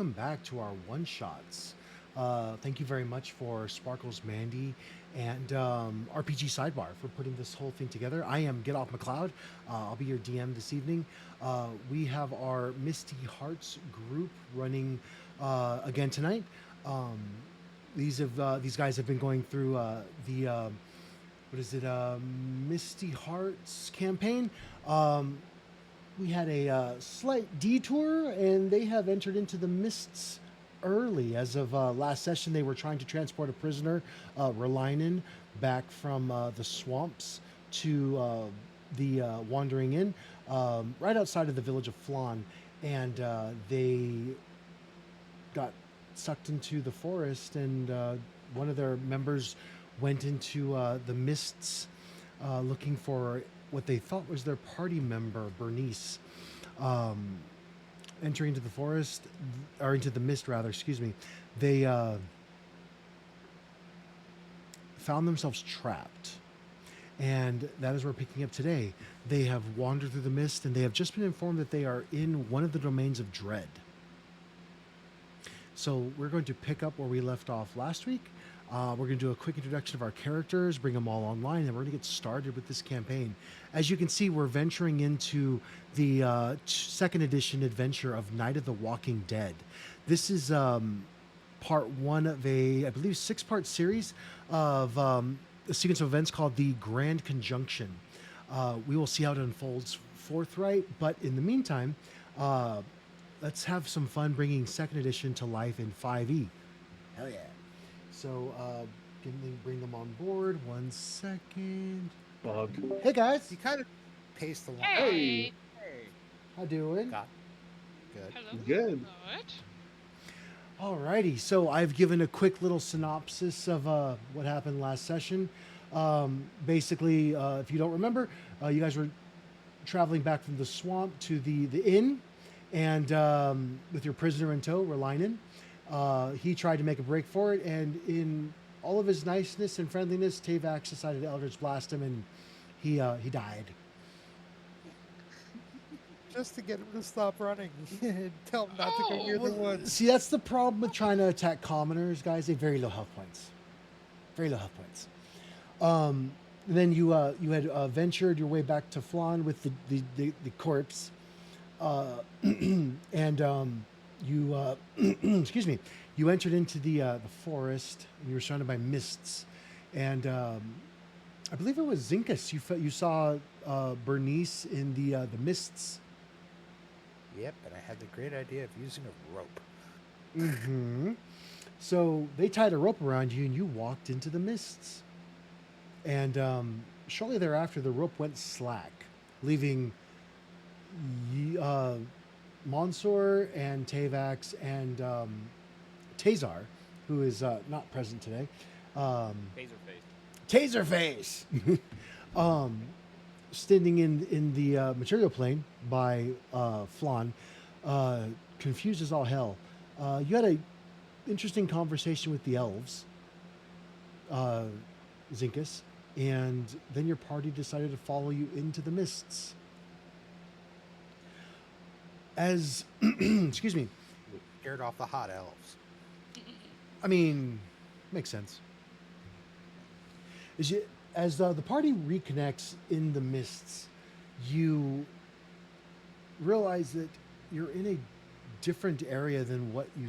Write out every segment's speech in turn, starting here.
welcome back to our one shots. Thank you very much for Sparkles Mandy and RPG Sidebar for putting this whole thing together. I am Get Off McLeod. I'll be your DM this evening. We have our Misty Hearts group running again tonight. Um, these guys have been going through the what is it, Misty Hearts campaign. Um, we had a slight detour, and they have entered into the mists early. As of last session, they were trying to transport a prisoner, Relinen, back from the swamps to the Wandering Inn, right outside of the village of Flan, and they got sucked into the forest, and one of their members went into the mists looking for what they thought was their party member, Bernice. Um, Entering into the forest, or into the mist, rather, excuse me, they found themselves trapped. And that is where we're picking up today. They have wandered through the mist, and they have just been informed that they are in one of the domains of dread. So we're going to pick up where we left off last week. We're going to do a quick introduction of our characters, bring them all online, and we're going to get started with this campaign. As you can see, we're venturing into the second edition adventure of Night of the Walking Dead. This is part one of a, I believe, six-part series of a sequence of events called the Grand Conjunction. We will see how it unfolds forthright, but in the meantime, let's have some fun bringing second edition to life in 5e. Hell yeah. So, can we bring them on board? 1 second. Bug. Hey guys, You kind of paced along. Hey. Hey. how doing? Got good. Hello. Good. Good. Alrighty, so I've given a quick little synopsis of what happened last session. Basically, if you don't remember, you guys were traveling back from the swamp to the inn, and with your prisoner in tow, Relinen. He tried to make a break for it, and in all of his niceness and friendliness, Tavax decided to Eldritch Blast him, and he died. Just to get him to stop running. Tell him not to go near the Oh. woods. See, that's the problem with trying to attack commoners, guys. They have very low health points. Very low health points. Then you had ventured your way back to Flan with the corpse, and you excuse me, you entered into the forest, and you were surrounded by mists, and I believe it was Zinkus. You saw Bernice in the mists. Yep, and I had the great idea of using a rope. Mm-hmm. So they tied a rope around you, and you walked into the mists. And shortly thereafter, the rope went slack, leaving Monsor and Tavax and Tazar, who is not present today. Taserface. Standing in the material plane by Flan, confused as all hell. You had a interesting conversation with the elves, Zinkus, and then your party decided to follow you into the mists. As, excuse me, Scared off the hot elves. I mean, makes sense. As the party reconnects in the mists, you realize that you're in a different area than what you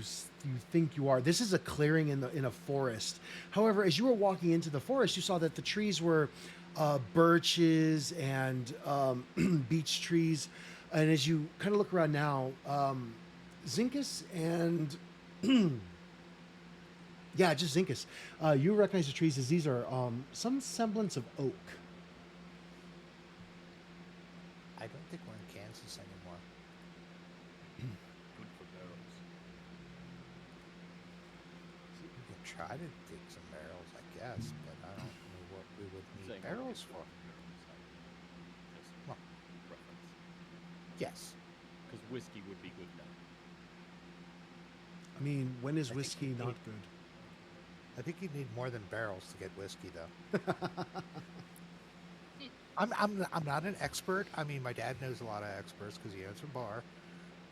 think you are. This is a clearing in a forest. However, as you were walking into the forest, you saw that the trees were birches and beech trees. And as you kind of look around now, Zinkus and yeah, just Zinkus, you recognize the trees as these are some semblance of oak. I don't think we're in Kansas anymore. Good for barrels. We could try to dig some barrels, I guess, but I don't know what we would need Saying barrels for. Just Well, preference. yes. Because whiskey would be good now. I mean, when is I think whiskey you not need- good? I think you'd need more than barrels to get whiskey, though. I'm not an expert. I mean, my dad knows a lot of experts because he owns a bar.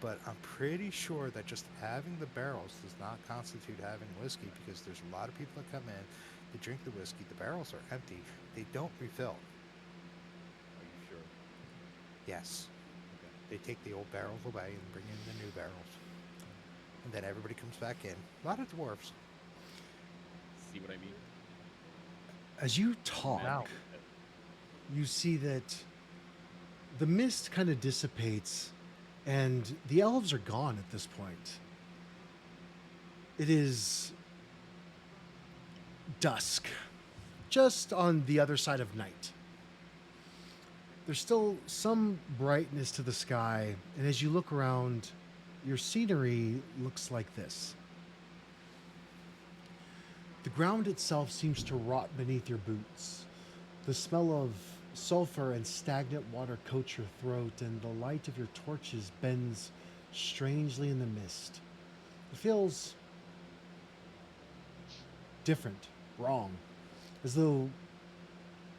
but I'm pretty sure that just having the barrels does not constitute having whiskey because there's a lot of people that come in, they drink the whiskey, the barrels are empty, they don't refill. Are you sure? Yes, Okay. they take the old barrels away and bring in the new barrels. And then everybody comes back in. A lot of dwarves. See what I mean? As you talk, Now. you see that the mist kind of dissipates and the elves are gone at this point. It is dusk, just on the other side of night. There's still some brightness to the sky, and as you look around, your scenery looks like this. The ground itself seems to rot beneath your boots. The smell of sulfur and stagnant water coats your throat, and the light of your torches bends strangely in the mist. It feels different, wrong, as though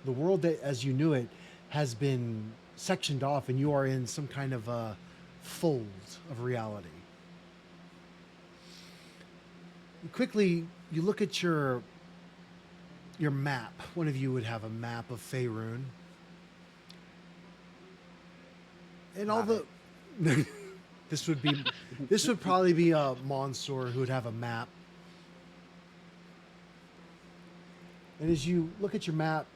the world that as you knew it has been sectioned off and you are in some kind of a fold of reality. Quickly, you look at your map. One of you would have a map of Faerun. And all Not the this would probably be a Monsor who would have a map. And as you look at your map,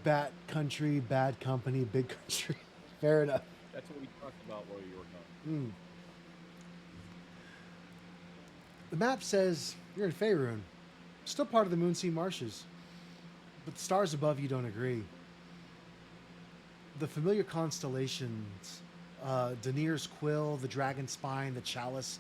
Bat country, bad company, big country. Fair enough. That's what we talked about while you were gone. The map says you're in Faerun, still part of the Moonsea Marshes, but the stars above you don't agree. The familiar constellations, Danir's Quill, the Dragon Spine, the Chalice,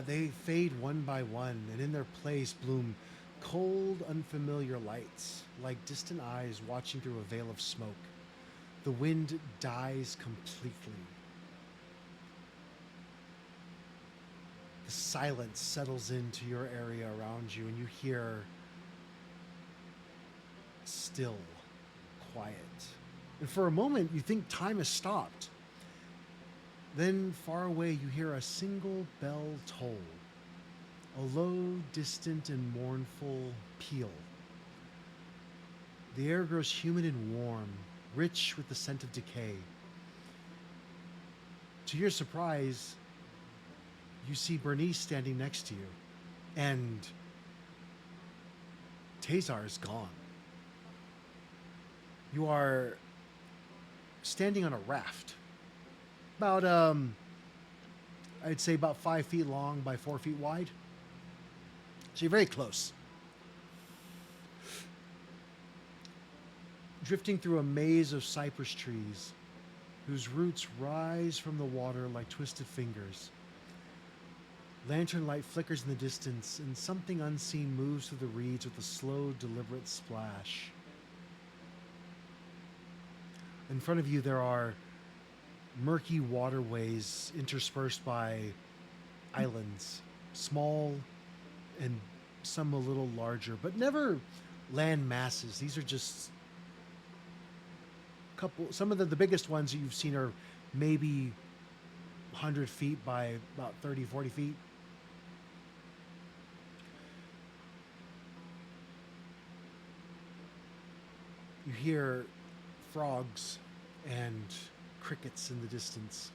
they fade one by one, and in their place bloom cold, unfamiliar lights, like distant eyes watching through a veil of smoke. The wind dies completely. The silence settles into your area around you, and you hear still, quiet. And for a moment, you think time has stopped. Then, far away, you hear a single bell toll, a low, distant, and mournful peal. The air grows humid and warm, rich with the scent of decay. To your surprise, you see Bernice standing next to you, and Tazar is gone. You are standing on a raft, about I'd say about 5 feet long by 4 feet wide. So you're very close. Drifting through a maze of cypress trees whose roots rise from the water like twisted fingers. Lantern light flickers in the distance, and something unseen moves through the reeds with a slow, deliberate splash. In front of you, there are murky waterways interspersed by islands, small and some a little larger, but never land masses. These are just some of the biggest ones that you've seen are maybe 100 feet by about 30, 40 feet. You hear frogs and crickets in the distance.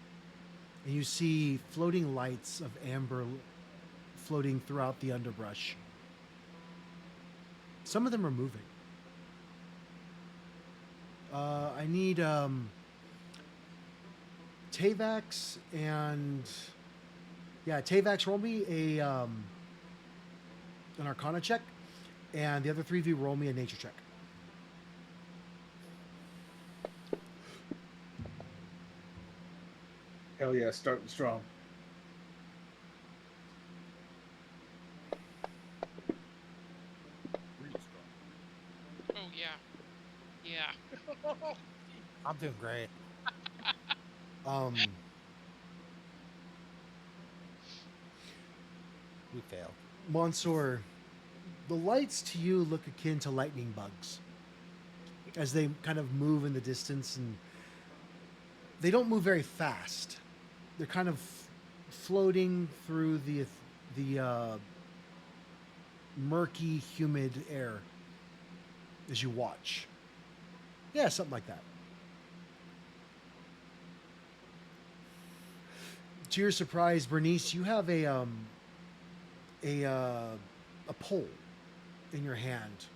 And you see floating lights of amber floating throughout the underbrush. Some of them are moving. I need Tavax and Tavax, roll me an Arcana check, and the other three of you roll me a Nature check. Hell yeah, starting strong. Really strong. Oh yeah. Yeah. I'm doing great. We failed. Monsor, the lights to you look akin to lightning bugs as they kind of move in the distance, and they don't move very fast. they're kind of floating through the murky, humid air as you watch. Yeah, something like that. To your surprise, Bernice, you have a pole in your hand,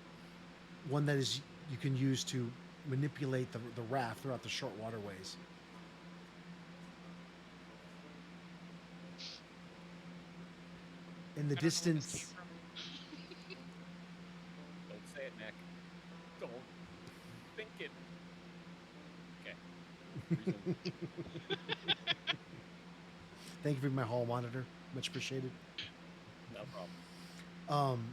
one that is you can use to manipulate the raft throughout the short waterways. In the I don't know where this came distance, from. Don't say it, Nick. Don't think it. Okay. Resume. thank you for my hall monitor, much appreciated. No problem.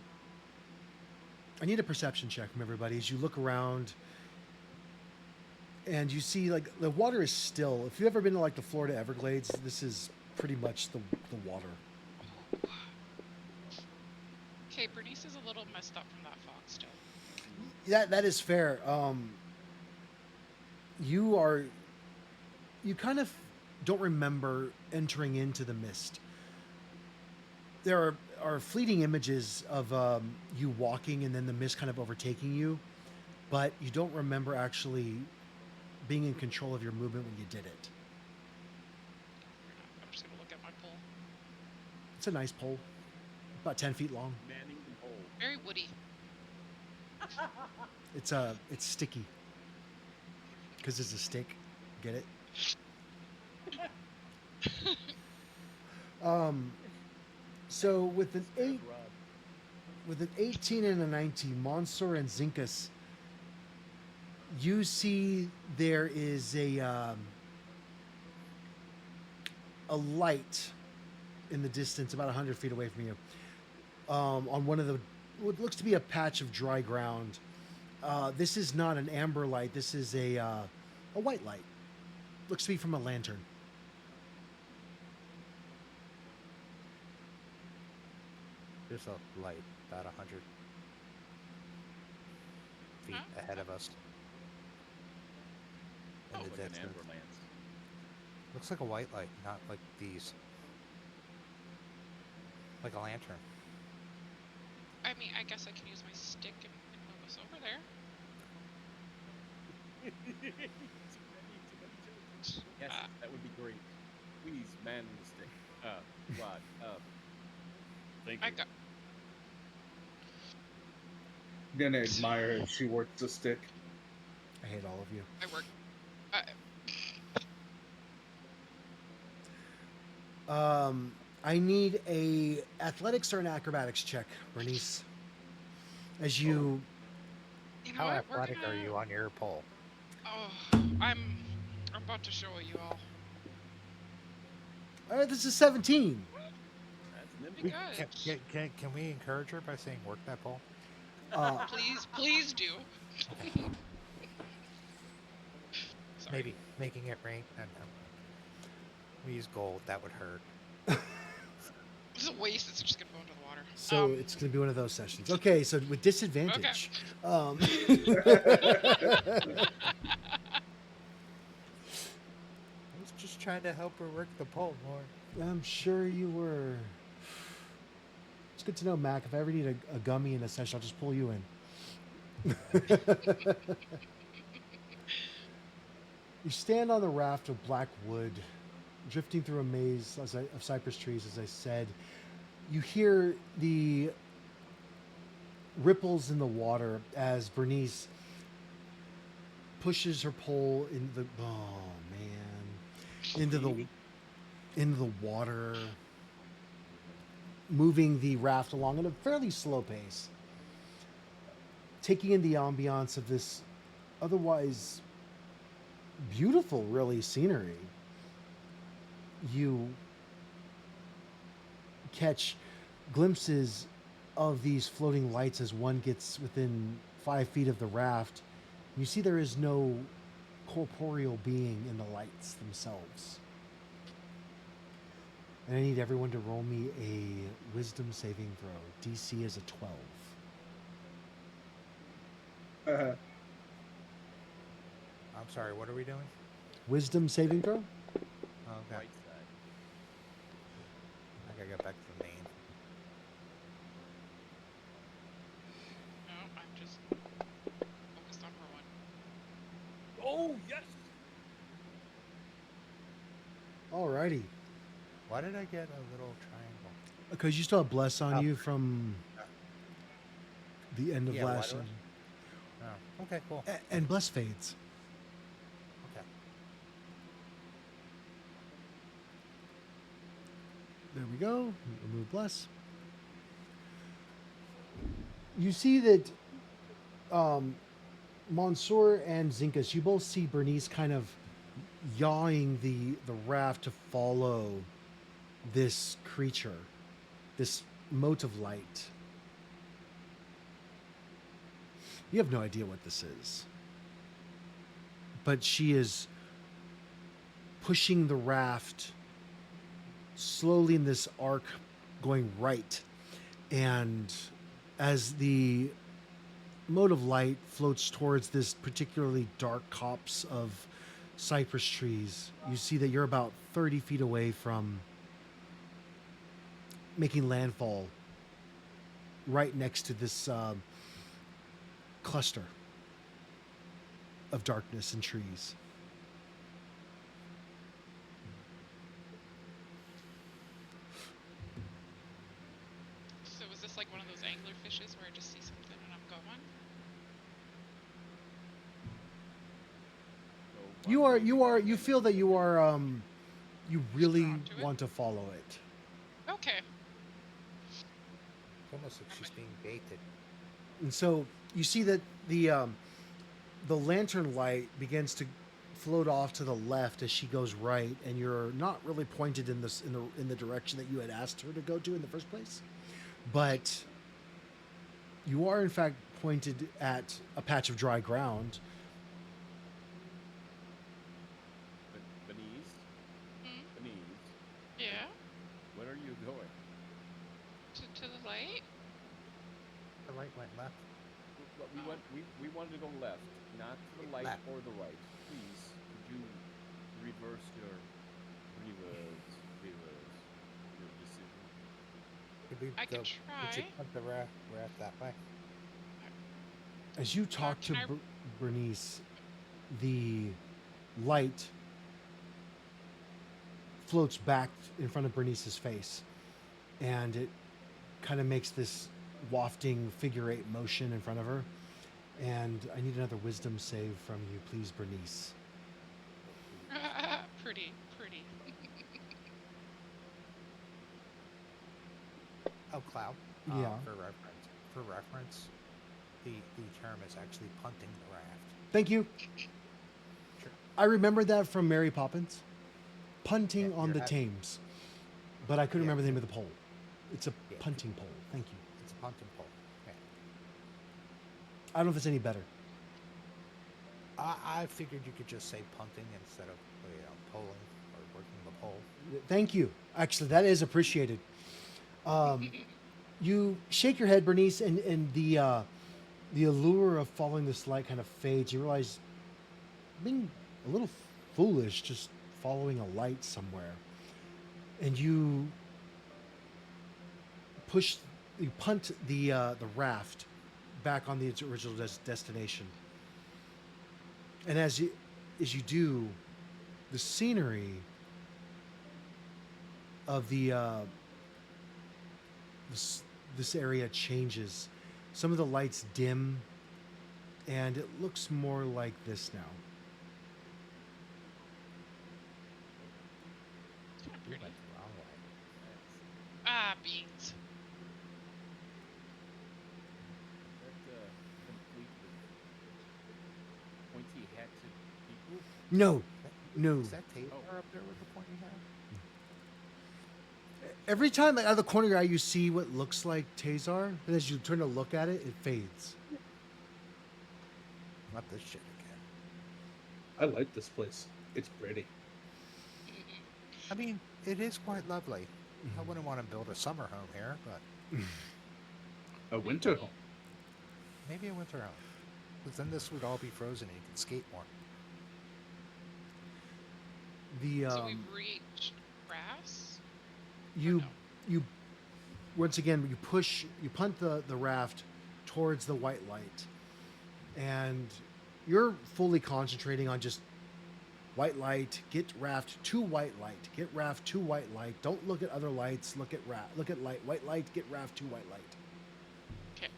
I need a perception check from everybody as you look around and you see like the water is still. If you've ever been to like the Florida Everglades, this is pretty much the water. Okay, Bernice is a little messed up from that fog still. That is fair. You kind of don't remember entering into the mist. There are fleeting images of you walking and then the mist kind of overtaking you, but you don't remember actually being in control of your movement when you did it. I'm just gonna look at my pole. It's a nice pole, about 10 feet long. Manning the hole. Very woody. It's sticky because it's a stick. Get it? So with an Red rod. 18 and a 19, Monsor and Zinkus, you see there is a light in the distance, about 100 feet away from you, on one of the what looks to be a patch of dry ground. This is not an amber light. This is a white light. Looks to be from a lantern. There's a light about 100 feet Huh? ahead of us. In Oh, the Like an distance. amber lance. Looks like a white light, not like these. Like a lantern. I mean, I guess I can use my stick and move us over there. Too many jokes. Yes, that would be great. Please, man the stick. Rod. Thank you. I got. I'm gonna admire if she works the stick. I hate all of you. I work. I need a athletics or an acrobatics check, Bernice. As you, You know How what? We're athletic are gonna- you on your pole? Oh, I'm about to show you all. this is 17. That's nimby. We good. Can we encourage her by saying work that pole? Please do. Sorry. Maybe making it rain. I don't know. We use gold. That would hurt. It's a waste. It's just gonna go into the water. So it's going to be one of those sessions. Okay, so with disadvantage. I was just trying to help her work the pole more. I'm sure you were. It's good to know, Mac. If I ever need a gummy in a session, I'll just pull you in. You stand on the raft of black wood, drifting through a maze of cypress trees, as I said. You hear the ripples in the water as Bernice pushes her pole into the water, moving the raft along at a fairly slow pace, taking in the ambiance of this otherwise beautiful, really, scenery. You catch glimpses of these floating lights as one gets within 5 feet of the raft. You see there is no corporeal being in the lights themselves. And I need everyone to roll me a wisdom saving throw. DC is a 12. I'm sorry. What are we doing? Wisdom saving throw? Okay. Right side. gotta get back to the main. No, I'm just focused on Rowan. Oh yes. Alrighty. Why did I get a little triangle? Because you still have bless on Oh. you from the end of Yeah, why last do I- session. Oh, okay, cool. And bless fades. Okay. There we go. Remove bless. You see that Monsieur and Zinkas, you both see Bernice kind of yawing the raft to follow this creature, this mote of light. You have no idea what this is. But she is pushing the raft slowly in this arc going right. And as the mote of light floats towards this particularly dark copse of cypress trees, you see that you're about 30 feet away from making landfall right next to this cluster of darkness and trees. So is this like one of those angler fishes where I just see something and I'm going? So, You feel that you are you really Drawn to it? want to follow it. Okay. It's almost like she's being baited. And so you see that the lantern light begins to float off to the left as she goes right, and you're not really pointed in the direction that you had asked her to go to in the first place, but you are in fact pointed at a patch of dry ground. Benize, Hmm? Benize, Yeah. where are you going? To the light? The light went left. We wanted to go left, not to the light Left. or the right. Please, could you reverse your decision? Could we I can Could you try. put the raft that way? As you talk to can I- Bernice, the light floats back in front of Bernice's face, and it kind of makes this wafting figure eight motion in front of her. And I need another wisdom save from you, please, Bernice. Pretty, pretty. Oh, cloud. Yeah. For reference, the term is actually punting the raft. Thank you. Sure. I remember that from Mary Poppins. Punting Yeah, on you're the at- Thames. But I couldn't Yeah. remember the name of the pole. It's a Yeah. punting pole. Thank you. It's a punting pole. Yeah. I don't know if it's any better. I figured you could just say punting instead of pulling or working the pole. Thank you. Actually, that is appreciated. You shake your head, Bernice, and the allure of following this light kind of fades. You realize being a little foolish just following a light somewhere. And you punt the raft back on its original destination. And as you do, the scenery of this area changes. Some of the lights dim, and it looks more like this now. Kinda You pretty. went the wrong way. Beans. That complete with pointy hatted people? No, no. Is that Taylor up there with the pointy hat? Every time out of the corner of your eye you see what looks like Tazar, and as you turn to look at it, it fades. Not this shit again. I like this place. It's pretty. I mean, it is quite lovely. I wouldn't want to build a summer home here, but A winter home. maybe a winter home. Because then this would all be frozen and you can skate more. The So we've reached grass? you no? you once again you punt the raft towards the white light, and you're fully concentrating on just white light, get raft to white light, get raft to white light. Don't look at other lights. Look at light, white light, get raft to white light. Okay.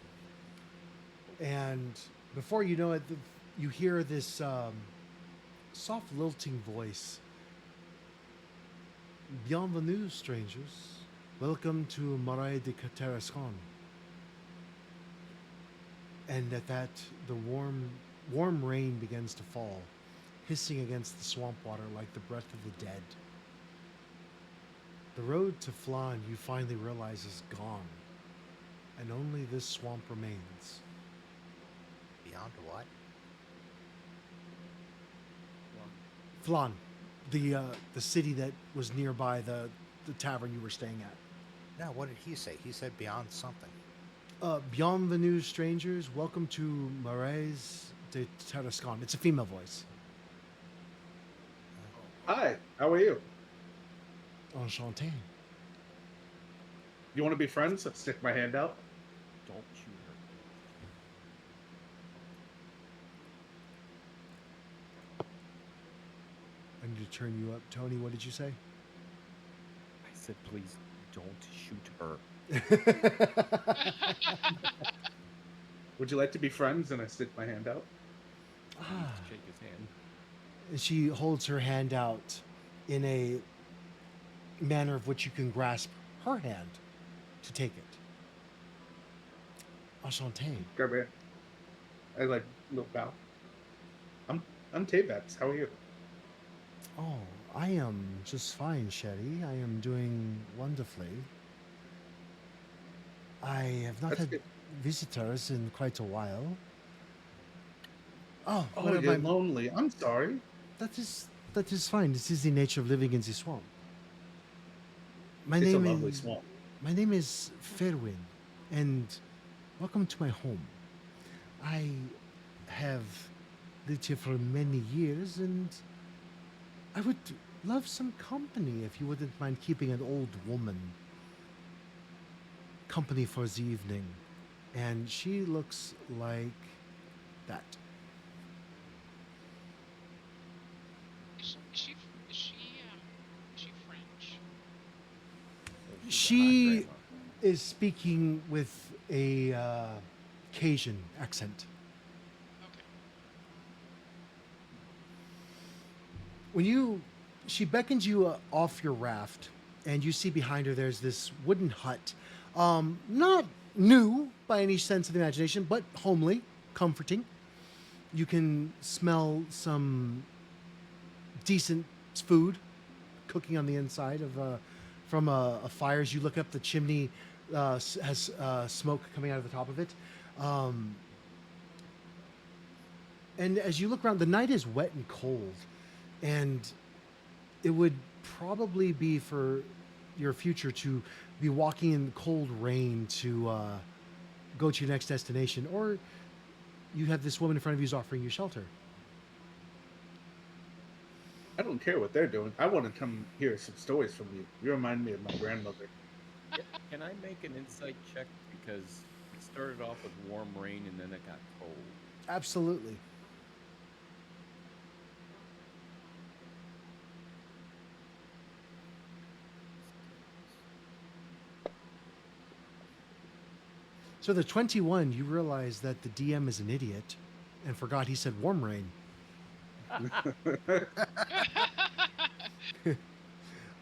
And before you know it, you hear this soft lilting voice. Bienvenue, strangers. Welcome to Marais de Catarascon. And at that, the warm rain begins to fall, hissing against the swamp water like the breath of the dead. The road to Flan, you finally realize, is gone, and only this swamp remains. Beyond what? Flan, the city that was nearby the tavern you were staying at. No, what did he say? He said beyond something. Bienvenue, strangers. Welcome to Marais de Tarascon. It's a female voice. Hi, how are you? Enchanté. You want to be friends? I'll stick my hand out. Don't shoot her. I need to turn you up. Tony, what did you say? I said, please don't shoot her. Would you like to be friends? And I stick my hand out. Shake his hand. And she holds her hand out in a manner of which you can grasp her hand to take it. Enchanté. Grab it. I like little bow. I'm Tabex. How are you? Oh, I am just fine, Sherry. I am doing wonderfully. I have not That's had good. visitors in quite a while. Oh, Oh, what am you're I- lonely. I'm sorry. that is fine. This is the nature of living in the swamp. My It's a name lovely is swamp. My name is Fairwin, and welcome to my home. I have lived here for many years, and I would love some company if you wouldn't mind keeping an old woman company for the evening. And she looks like that. Is she French? So she's a hot She grandma. is speaking with a Cajun accent. Okay. She beckons you off your raft, and you see behind her there's this wooden hut, not new by any sense of the imagination, but homely, comforting. You can smell some decent food cooking on the inside of from a fire. As you look up, the chimney has smoke coming out of the top of it. And as you look around, the night is wet and cold, and it would probably be for your future to be walking in cold rain to go to your next destination, or you have this woman in front of you who's offering you shelter. I don't care what they're doing. I want to come hear some stories from you. You remind me of my grandmother. Can I make an insight check? Because it started off with warm rain and then it got cold. Absolutely. So the 21, you realize that the DM is an idiot and forgot he said warm rain.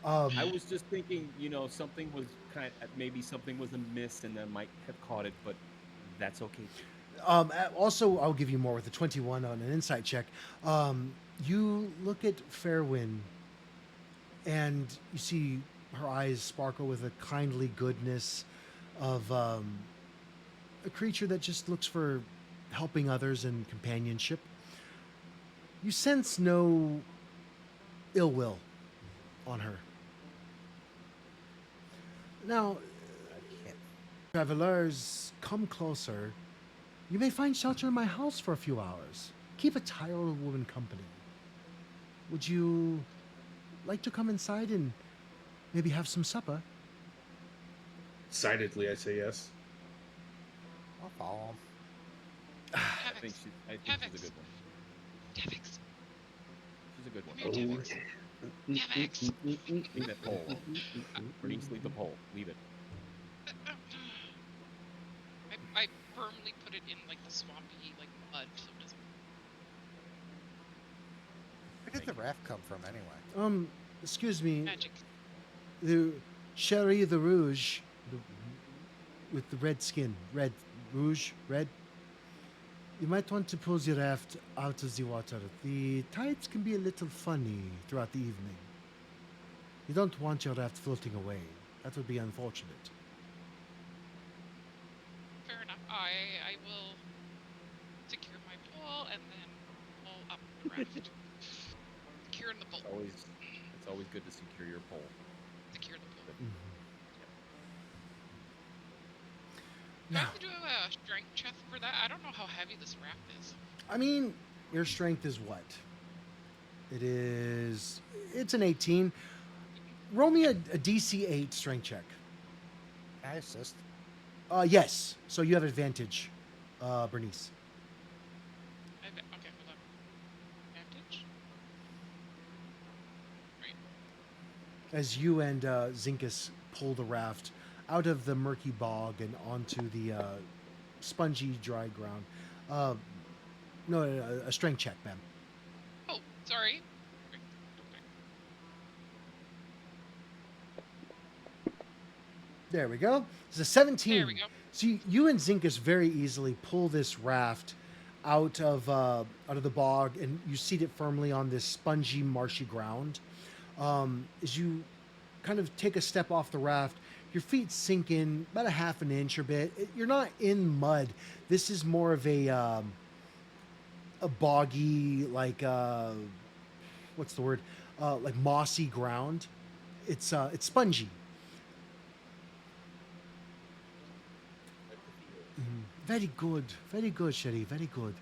I was just thinking, something was maybe something was amiss and I might have caught it, but that's okay. Also, I'll give you more with the 21 on an insight check. You look at Fairwin, and you see her eyes sparkle with a kindly goodness of a creature that just looks for helping others and companionship. You sense no ill will on her. Now, travelers, come closer. You may find shelter in my house for a few hours. Keep a tired old woman company. Would you like to come inside and maybe have some supper? Excitedly, I say yes. I'll follow him. I think Tevix. she's a good one. Tevix. She's a good one. Come here, Go for Tevix. it. Tevix. Leave that pole alone. Bernice, leave the pole. Leave it. I firmly put it in like the swampy like mud so it doesn't. Where did the raft come from anyway? Excuse me, Magic. the Sherry the Rouge, with the red skin, red, rouge, red. You might want to pull your raft out of the water. The tides can be a little funny throughout the evening. You don't want your raft floating away. That would be unfortunate. Fair enough. I will secure my pole and then pull up the raft. Secure in the pole. It's always good to secure your pole. Secure the pole. Mhm. Do I Now, have to do a strength check for that? I don't know how heavy this raft is. I mean, your strength is what? It's an 18. Roll me a DC 8 strength check. Can I assist? Yes. So you have advantage, Bernice. Okay, hold on. Advantage? Right. As you and Zinkus pull the raft out of the murky bog and onto the spongy, dry ground. No, a strength check, ma'am. Oh, sorry. Okay. There we go. It's a 17. There we go. So you and Zinkus very easily pull this raft out of the bog, and you seat it firmly on this spongy, marshy ground. As you kind of take a step off the raft, your feet sink in about a half an inch or bit. You're not in mud. This is more of a boggy, like what's the word? Like mossy ground. It's spongy. Very good, Sherry, very good.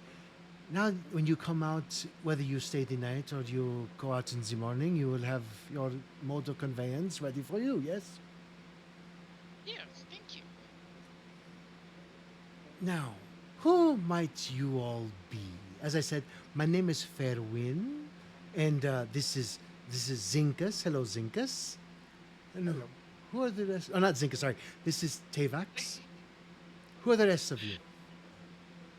Now, when you come out, whether you stay the night or you go out in the morning, you will have your mode of conveyance ready for you, yes? Yes, thank you. Now, who might you all be? As I said, my name is Fairwin, and this is Zinkus. Hello, Zinkus. And Hello. who are the rest? Oh, not Zinkus, sorry. This is Tavax. Who are the rest of you?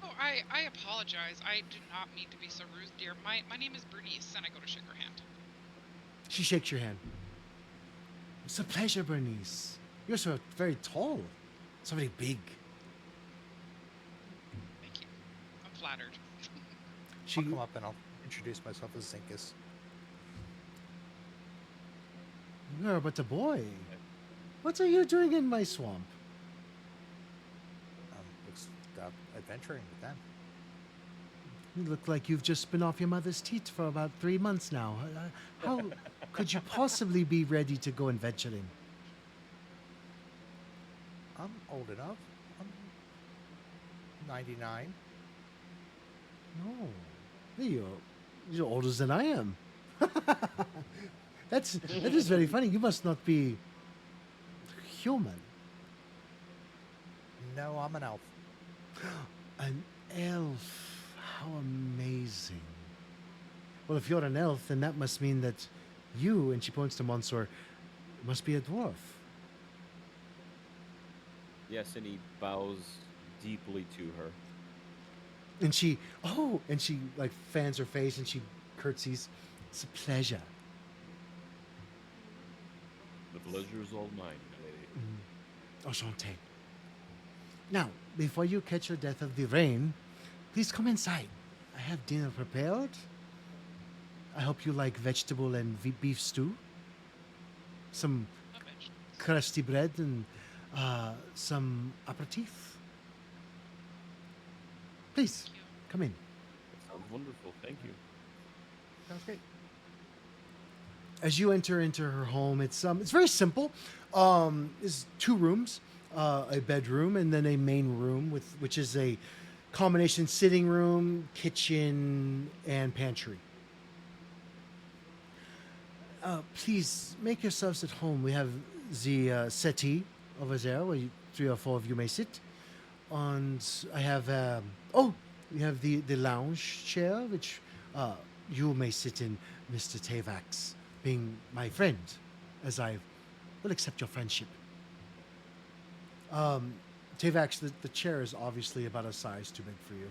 Oh, I apologize. I do not mean to be so rude, dear. My name is Bernice, and I go to shake her hand. She shakes your hand. It's a pleasure, Bernice. You're so very tall, so very big. Thank you. I'm flattered. She, I'll come up and I'll introduce myself as Zinkus. you're but a boy. What are you doing in my swamp? Looks adventuring with them. You look like you've just been off your mother's teat for about 3 months now. How could you possibly be ready to go adventuring? I'm old enough. I'm 99. No, you're older than I am. That is very funny. You must not be human. No, I'm an elf. An elf. How amazing. Well, if you're an elf, then that must mean that you, and she points to Monsor, must be a dwarf. Yes, and he bows deeply to her. And she like fans her face and she curtsies. It's a pleasure. The pleasure is all mine, lady. Enchanté. Now, before you catch the death of the rain, please come inside. I have dinner prepared. I hope you like vegetable and beef stew. Some No bitch. crusty bread and some aperitif. Please, Thank you. come in. That sounds wonderful. Thank you. Sounds great. As you enter into her home, it's very simple. It's 2 rooms, a bedroom, and then a main room which is a combination sitting room, kitchen, and pantry. Please make yourselves at home. We have the settee over there where three or four of you may sit. And I have, oh, we have the lounge chair, which uh, you may sit in, Mr. Tavax, being my friend, as I will accept your friendship. Tavax, the chair is obviously about a size too big for you.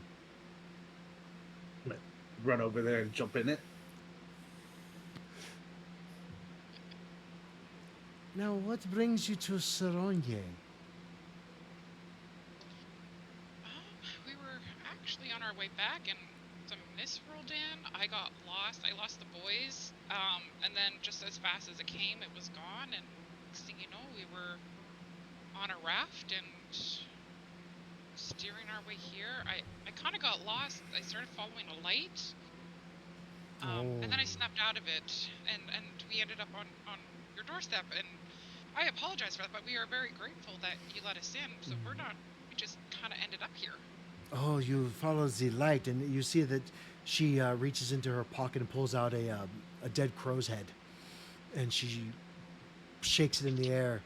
Like, run over there and jump in it. Now, what brings you to Saronye? We were actually on our way back, and some mist rolled in. I got lost. I lost the boys. And then just as fast as it came, it was gone. And next thing you know, we were on a raft and steering our way here. I kind of got lost. I started following a light. And then I snapped out of it, and we ended up on your doorstep. And I apologize for that, but we are very grateful that you let us in. So we just kind of ended up here. Oh, you follow the light, and you see that she reaches into her pocket and pulls out a dead crow's head, and she shakes it in the air,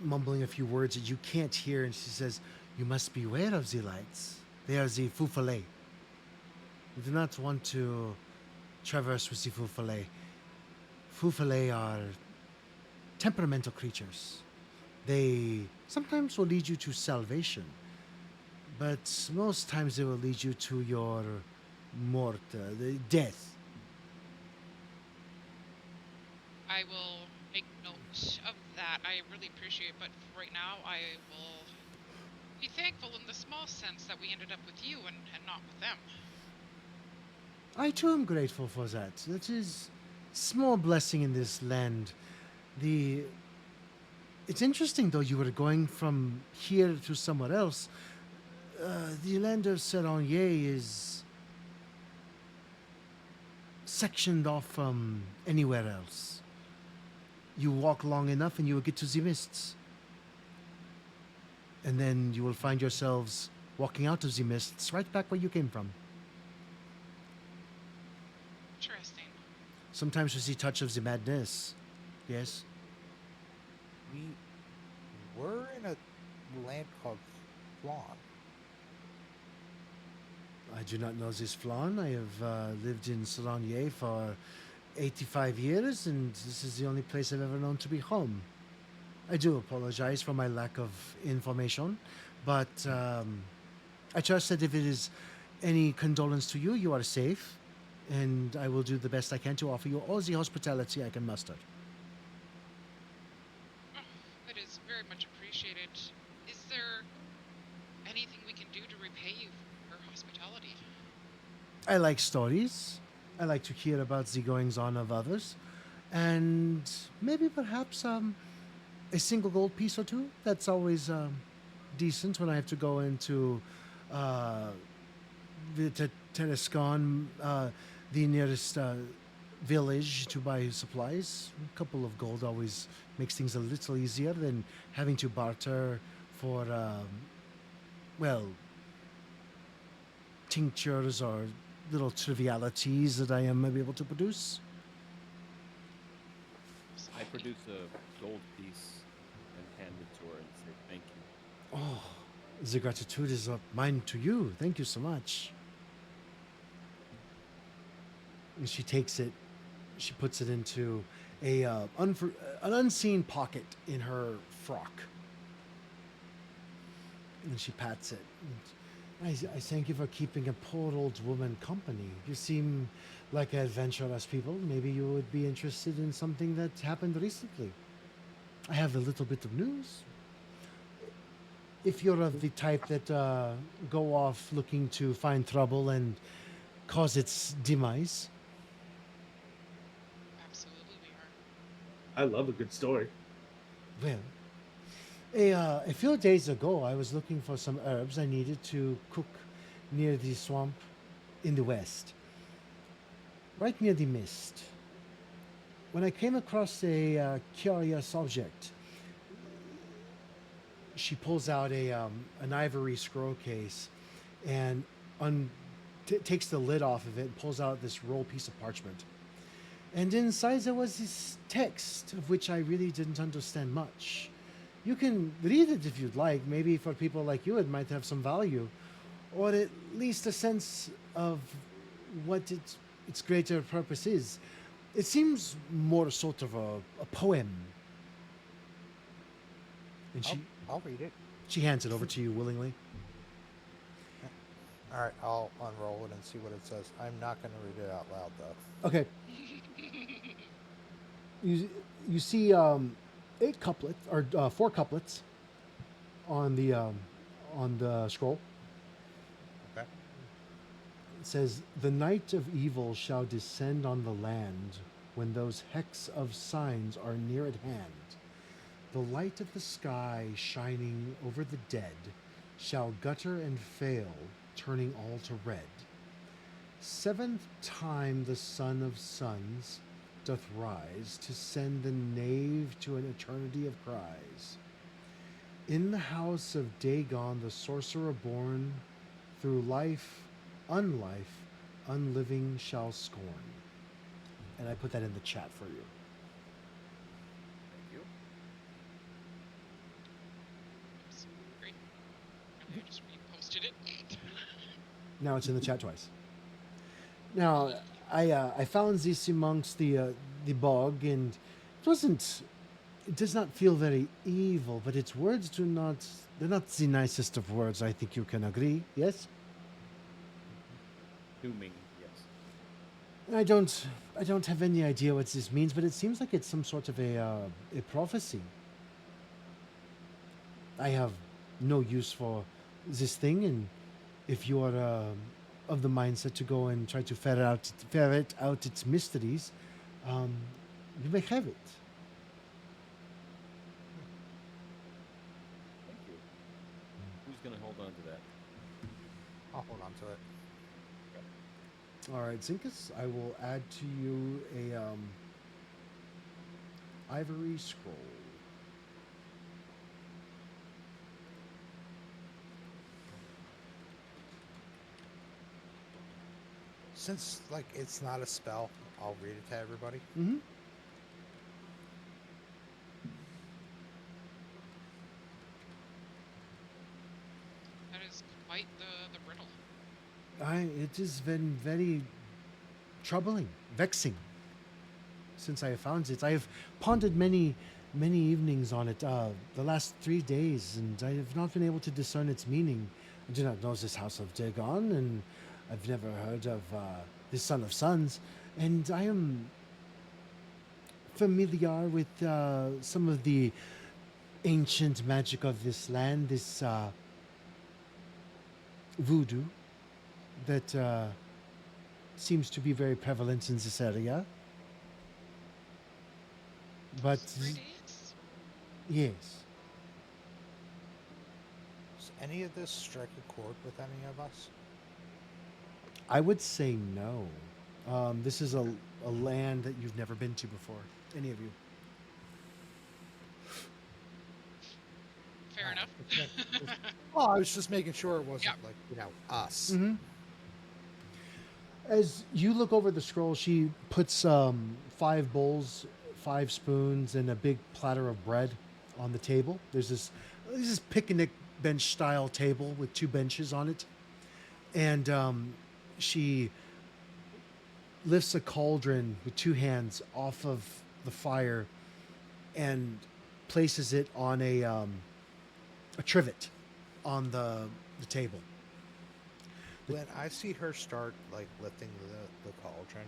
mumbling a few words that you can't hear, and she says, "You must beware of the lights. They are the fufale. You do not want to traverse with the fufale. Fufale are temperamental creatures. They sometimes will lead you to salvation, but most times they will lead you to your mort, the death." I will make note of that. I really appreciate it, but right now I will be thankful in the small sense that we ended up with you and not with them. I too am grateful for that. That is small blessing in this land. The It's interesting though, you were going from here to somewhere else. The land of Seronier is sectioned off from anywhere else. You walk long enough and you will get to the mists. And then you will find yourselves walking out of the mists right back where you came from. Interesting. Sometimes with the touch of the madness. Yes? We were in a land called Flan. I do not know this flan. I have lived in Seronier for 85 years, and this is the only place I've ever known to be home. I do apologize for my lack of information, but I trust that if it is any condolence to you, you are safe, and I will do the best I can to offer you all the hospitality I can muster. Oh, that is very much appreciated. Is there anything we can do to repay you for your hospitality? I like stories. I like to hear about the goings on of others, and maybe perhaps a single gold piece or two. That's always decent when I have to go into the Terescon, the nearest village, to buy supplies. A couple of gold always makes things a little easier than having to barter for, well, tinctures or little trivialities that I am maybe able to produce. I produce a gold piece and hand it to her and say thank you. Oh, the gratitude is mine to you. Thank you so much. And she takes it, she puts it into an unseen pocket in her frock. And she pats it. I thank you for keeping a poor old woman company. You seem like adventurous people. Maybe you would be interested in something that happened recently. I have a little bit of news. If you're of the type that go off looking to find trouble and cause its demise. Absolutely, we are. I love a good story. Well, a few days ago, I was looking for some herbs I needed to cook near the swamp in the west, right near the mist. When I came across a curious object, she pulls out an ivory scroll case and takes the lid off of it and pulls out this roll piece of parchment. And inside there was this text of which I really didn't understand much. You can read it if you'd like. Maybe for people like you, it might have some value, or at least a sense of what its greater purpose is. It seems more sort of a poem. And I'll read it. she hands it over to you willingly. All right, I'll unroll it and see what it says. I'm not going to read it out loud, though. Okay. You see 8 couplets or 4 couplets on the scroll. Okay. It says, "The night of evil shall descend on the land when those hex of signs are near at hand. The light of the sky shining over the dead shall gutter and fail, turning all to red. 7th time the Son of Suns doth rise to send the knave to an eternity of cries. In the house of Dagon the sorcerer born, through life, unlife, unliving shall scorn." And I put that in the chat for you. Thank you. Oops, great. I just reposted it. Now it's in the chat twice. Now, I found this amongst the bog, and it does not feel very evil, but its words they're not the nicest of words. I think you can agree, yes? Do me, yes. I don't have any idea what this means, but it seems like it's some sort of a prophecy. I have no use for this thing, and if you are of the mindset to go and try to ferret out its mysteries, you may have it. Thank you. Who's gonna hold on to that? I'll hold on to it. All right, Zinkus, I will add to you a ivory scroll. Since like it's not a spell, I'll read it to everybody. Mm-hmm. That is quite the riddle. It has been very troubling, vexing since I have found it. I have pondered many evenings on it the last 3 days, and I have not been able to discern its meaning. I do not know this house of Dagon, and I've never heard of the Son of Suns, and I am familiar with some of the ancient magic of this land, this voodoo that seems to be very prevalent in this area. But 3 days? yes, Does any of this strike a chord with any of us? I would say no. This is a land that you've never been to before, any of you. Fair enough. Oh, I was just making sure it wasn't Yeah. like us. Mm-hmm. As you look over the scroll, she puts 5 bowls, 5 spoons, and a big platter of bread on the table. There's this picnic bench style table with 2 benches on it, and she lifts a cauldron with 2 hands off of the fire and places it on a trivet on the table. When I see her start like lifting the cauldron,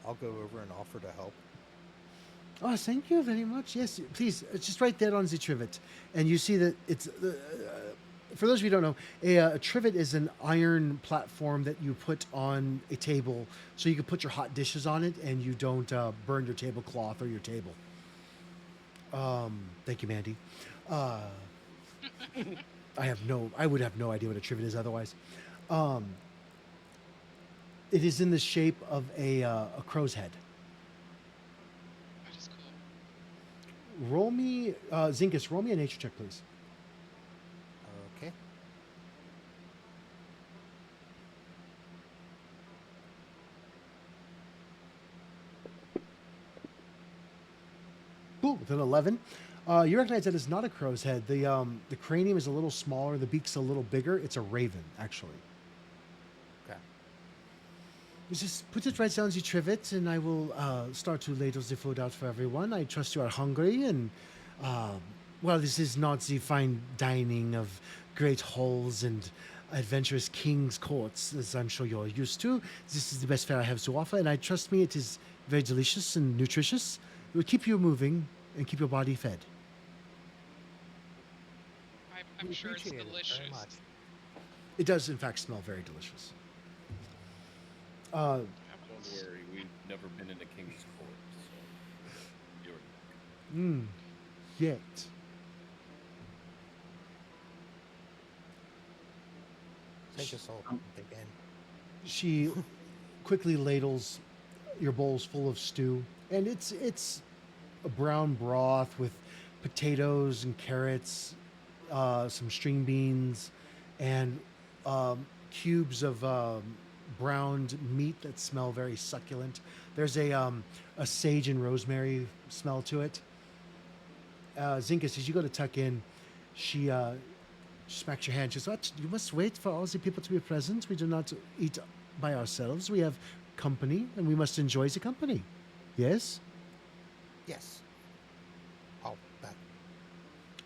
I'll go over and offer to help. Oh, thank you very much. Yes, please. It's just right there on the trivet, and you see that it's. For those of you who don't know, a trivet is an iron platform that you put on a table, so you can put your hot dishes on it, and you don't burn your tablecloth or your table. Thank you, Mandy. I would have no idea what a trivet is otherwise. It is in the shape of a crow's head. That is cool. Roll me, Zinkus, roll me a nature check, please. Okay. Cool, with an 11. You recognize that it's not a crow's head. The cranium is a little smaller. The beak's a little bigger. It's a raven, actually. Okay. You just put it right down the trivet, and I will start to ladle the food out for everyone. I trust you are hungry, and um, well, this is not the fine dining of great halls and adventurous king's courts, as I'm sure you're used to. This is the best fare I have to offer, and I trust me, it is very delicious and nutritious. It will keep you moving and keep your body fed. I'm We sure it's appreciate it delicious. very much. It does, in fact, smell very delicious. Uh, Don't worry, we've never been in a king's court, so you're yet. Take us all again. She quickly ladles your bowls full of stew, and it's a brown broth with potatoes and carrots, some string beans, and cubes of browned meat that smell very succulent. There's a sage and rosemary smell to it. Zinkus, as you go to tuck in, she smacks your hand. She says, "What? You must wait for all the people to be present. We do not eat by ourselves. We have company, and we must enjoy the company. Yes?" Yes. Oh, that.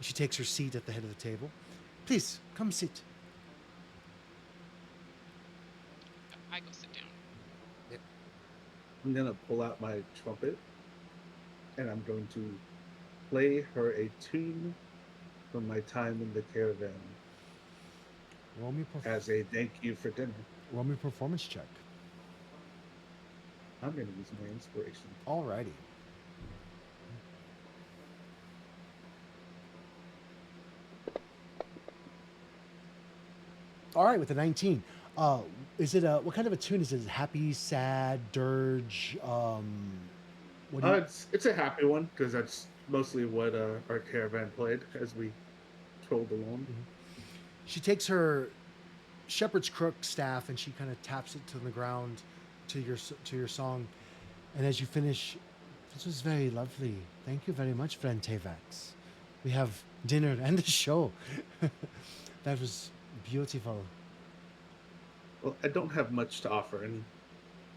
She takes her seat at the head of the table. "Please, come sit." I go sit down. I'm gonna pull out my trumpet, and I'm going to play her a tune from my time in the caravan Roll me, as a thank you for dinner. roll me performance check. I'm gonna use my inspiration. Alrighty. All right, with the 19. Is it what kind of a tune is it? Is it happy, sad, dirge? What do you, It's a happy one because that's mostly what our caravan played as we trolled along. She takes her shepherd's crook staff and she kind of taps it to the ground to your song. And as you finish, this was very lovely. Thank you very much, friend Tevax. We have dinner and a show. That was beautiful. Well, I don't have much to offer, and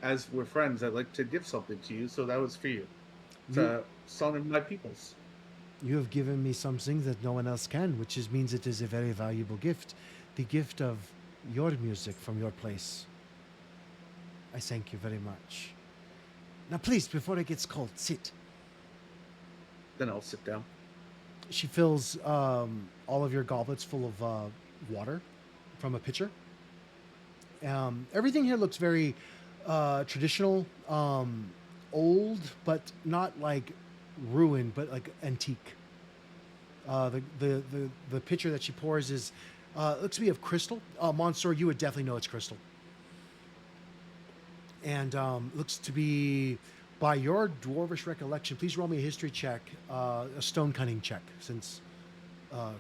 as we're friends, I'd like to give something to you. So that was for you. It's a song of my peoples. You have given me something that no one else can, which means it is a very valuable gift. The gift of your music from your place. I thank you very much. Now, please, before it gets cold, sit. Then I'll sit down. She fills all of your goblets full of water from a pitcher. Everything here looks very traditional, old, but not like ruined, but like antique. The pitcher that she pours is looks to be of crystal. Monsieur, you would definitely know it's crystal. And looks to be, by your dwarvish recollection, please roll me a history check, a stone cunning check, since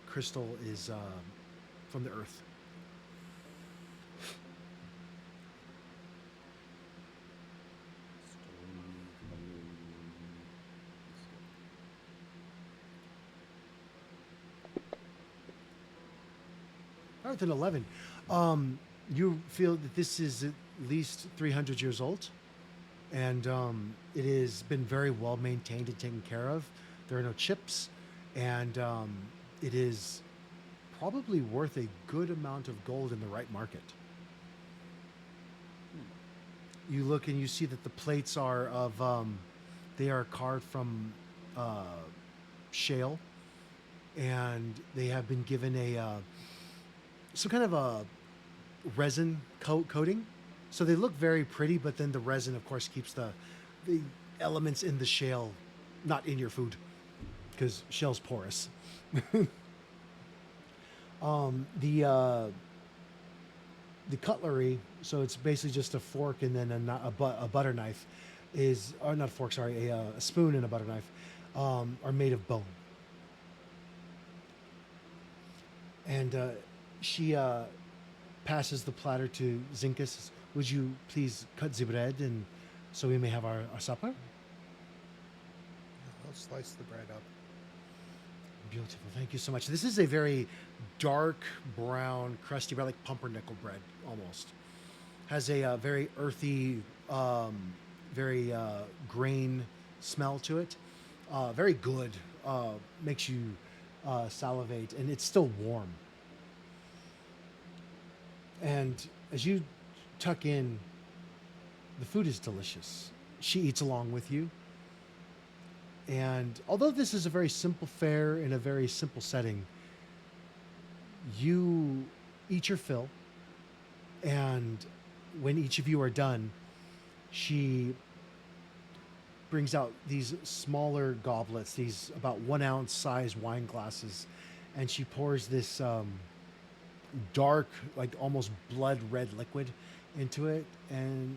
crystal is from the earth. All right, then 11. You feel that this is at least 300 years old, and it has been very well maintained and taken care of. There are no chips, and it is probably worth a good amount of gold in the right market. You look and you see that the plates are of, they are carved from shale, and they have been given a some kind of a resin coating. So they look very pretty, but then the resin, of course, keeps the elements in the shale not in your food because shale's porous. The cutlery, so it's basically just a fork and then a butter knife, is, or not a fork, sorry, a spoon and a butter knife, are made of bone. And she passes the platter to Zinkus. "Would you please cut the bread and so we may have our supper?" I'll slice the bread up. Beautiful. Thank you so much. This is a very dark brown, crusty bread, like pumpernickel bread almost. Has a very earthy, very grain smell to it. Very good. Makes you salivate, and it's still warm. And as you tuck in, the food is delicious. She eats along with you. And although this is a very simple fare in a very simple setting, you eat your fill. And when each of you are done, she brings out these smaller goblets, these about 1 ounce size wine glasses, and she pours this dark, like almost blood red liquid into it. And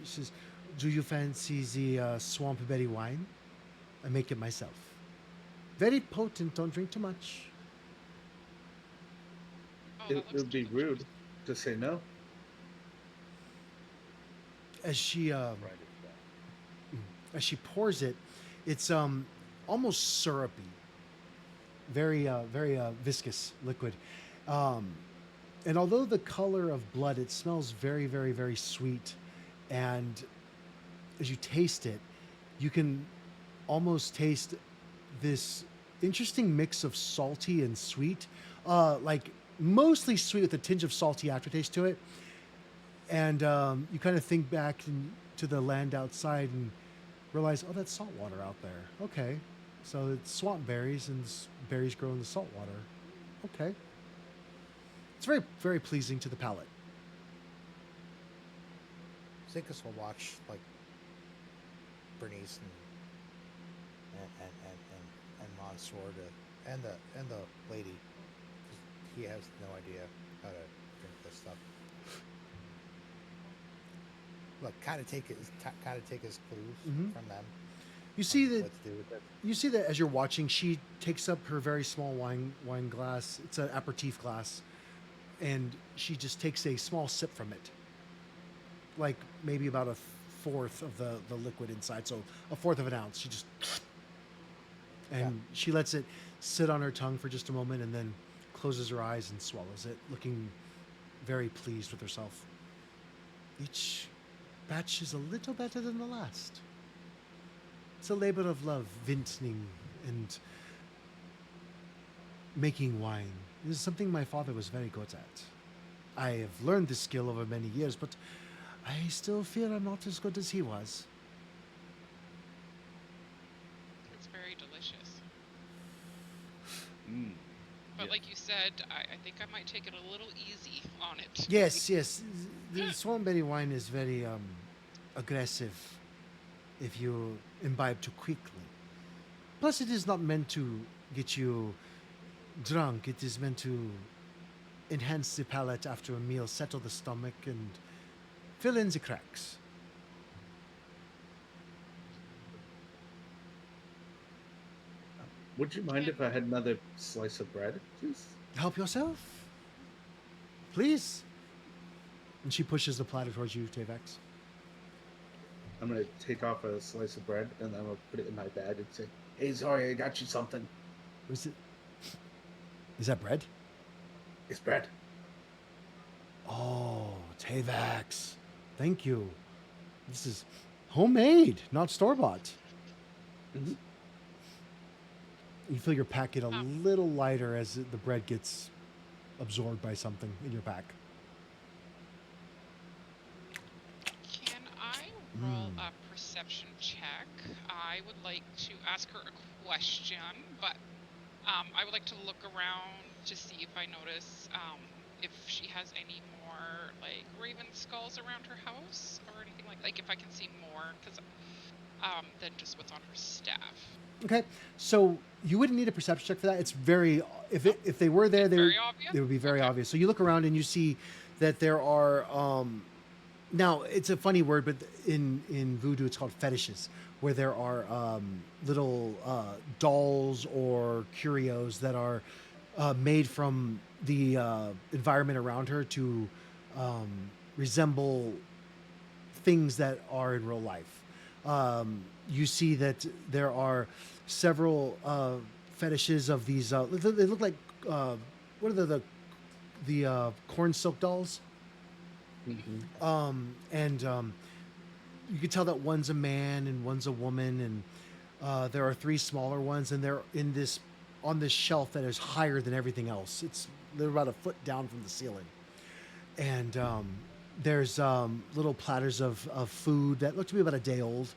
she says, "Do you fancy the swamp berry wine? I make it myself. Very potent. Don't drink too much." Oh, It, that it looks would be delicious. rude to say no. As she Right as that. as she pours it, it's almost syrupy, very viscous liquid. Um, and although the color of blood, it smells very sweet. And as you taste it, you can almost taste this interesting mix of salty and sweet, like mostly sweet with a tinge of salty aftertaste to it. And you kind of think back to the land outside and realize, oh, that's salt water out there. Okay, so it's swamp berries and berries grow in the salt water. Okay, it's very pleasing to the palate. Zinkus will watch like Bernice and Mansoor and the lady. 'Cause he has no idea how to drink this stuff. Look, kind of take his clues Mhm. from them. You see on that what to do with it. you see that as you're watching, she takes up her very small wine glass. It's an aperitif glass, and she just takes a small sip from it, like maybe about a fourth of the liquid inside, so a fourth of an ounce. She just and she lets it sit on her tongue for just a moment, and then closes her eyes and swallows it, looking very pleased with herself. Each batch is a little better than the last. It's a labor of love, vintning and making wine. This is something my father was very good at. I have learned this skill over many years, but I still feel I'm not as good as he was. It's very delicious. Mm. But Yeah. like you said, I think I might take it a little easy on it. Yes. The Swanberry wine is very aggressive if you imbibe too quickly. Plus, it is not meant to get you drunk. It is meant to enhance the palate after a meal, settle the stomach, and fill in the cracks. Would you mind And if I had another slice of bread, please? Help yourself, please. And she pushes the platter towards you, Tavex. I'm gonna take off a slice of bread and then I'm gonna put it in my bag and say, "Hey, sorry, I got you something. What is it? Is that bread? It's bread." Oh, Tavex. Thank you. This is homemade, not store bought. Mhm. You feel your pack get a Oh. little lighter as the bread gets absorbed by something in your pack. can I roll a perception check? I would like to ask her a question, but I would like to look around to see if I notice if she has any more like raven skulls around her house or anything like if I can see more because than just what's on her staff. Okay, so you wouldn't need a perception check for that. It's very if they were there, It's they very would, obvious? they would be very Okay. obvious. So you look around and you see that there are now it's a funny word, but in voodoo it's called fetishes, where there are little dolls or curios that are made from the environment around her to resemble things that are in real life. You see that there are several fetishes of these. They look like what are the corn silk dolls? Hmm. And you can tell that one's a man and one's a woman, and there are three smaller ones, and they're in this on this shelf that is higher than everything else. They're about a foot down from the ceiling, and there's little platters of food that look to be about a day old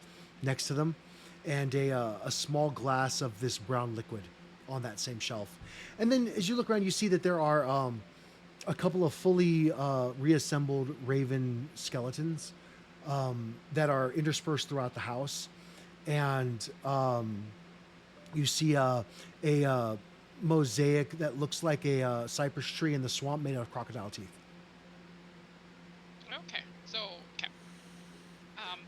next to them, and a small glass of this brown liquid on that same shelf. And then as you look around, you see that there are a couple of fully reassembled raven skeletons that are interspersed throughout the house, and you see a mosaic that looks like a cypress tree in the swamp made out of crocodile teeth. Okay. So, okay. Um,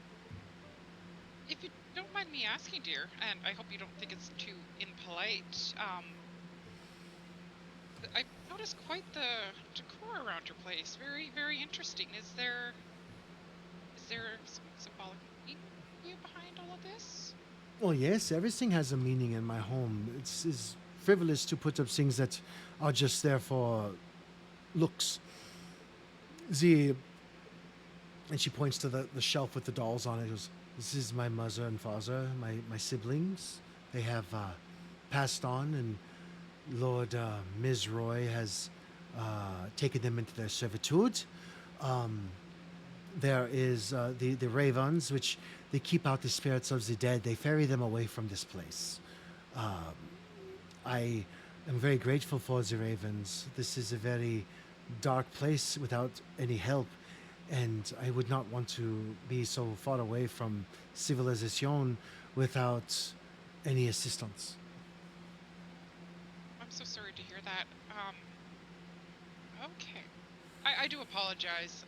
if you don't mind me asking, dear, and I hope you don't think it's too impolite, I've noticed quite the decor around your place. Very, very interesting. Is there some symbolic meaning behind all of this? Well, yes, everything has a meaning in my home. It's frivolous to put up things that are just there for looks. The and she points to the shelf with the dolls on it. She goes, "This is my mother and father, my siblings. They have passed on, and Lord Mizroy has taken them into their servitude. Um, there is the ravens, which they keep out the spirits of the dead. They ferry them away from this place. Um, I am very grateful for the ravens. This is a very dark place without any help, and I would not want to be so far away from civilization without any assistance." I'm so sorry to hear that. Okay. I do apologize.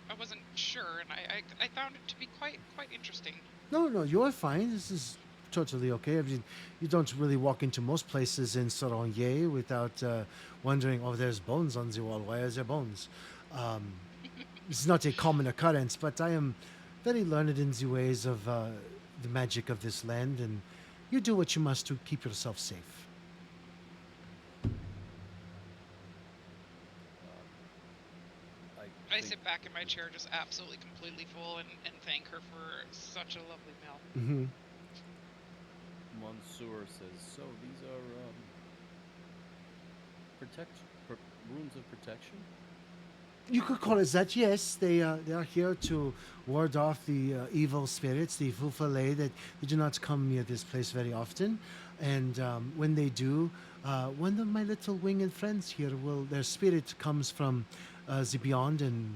I wasn't sure, and I found it to be quite interesting. No, no, you're fine. This is totally okay. I mean, you don't really walk into most places in Soronier without wondering, oh, there's bones on the wall. Why are there bones? Um, it's not a common occurrence, but I am very learned in the ways of the magic of this land, and you do what you must to keep yourself safe. I I think sit back in my chair, just absolutely completely full, and thank her for such a lovely meal. Hmm. Monsieur says, so these are protect pr- runes of protection. You could call it that, yes. They are here to ward off the evil spirits, the Fufale, that they do not come near this place very often. And when they do, one of my little winged friends here their spirit comes from the beyond and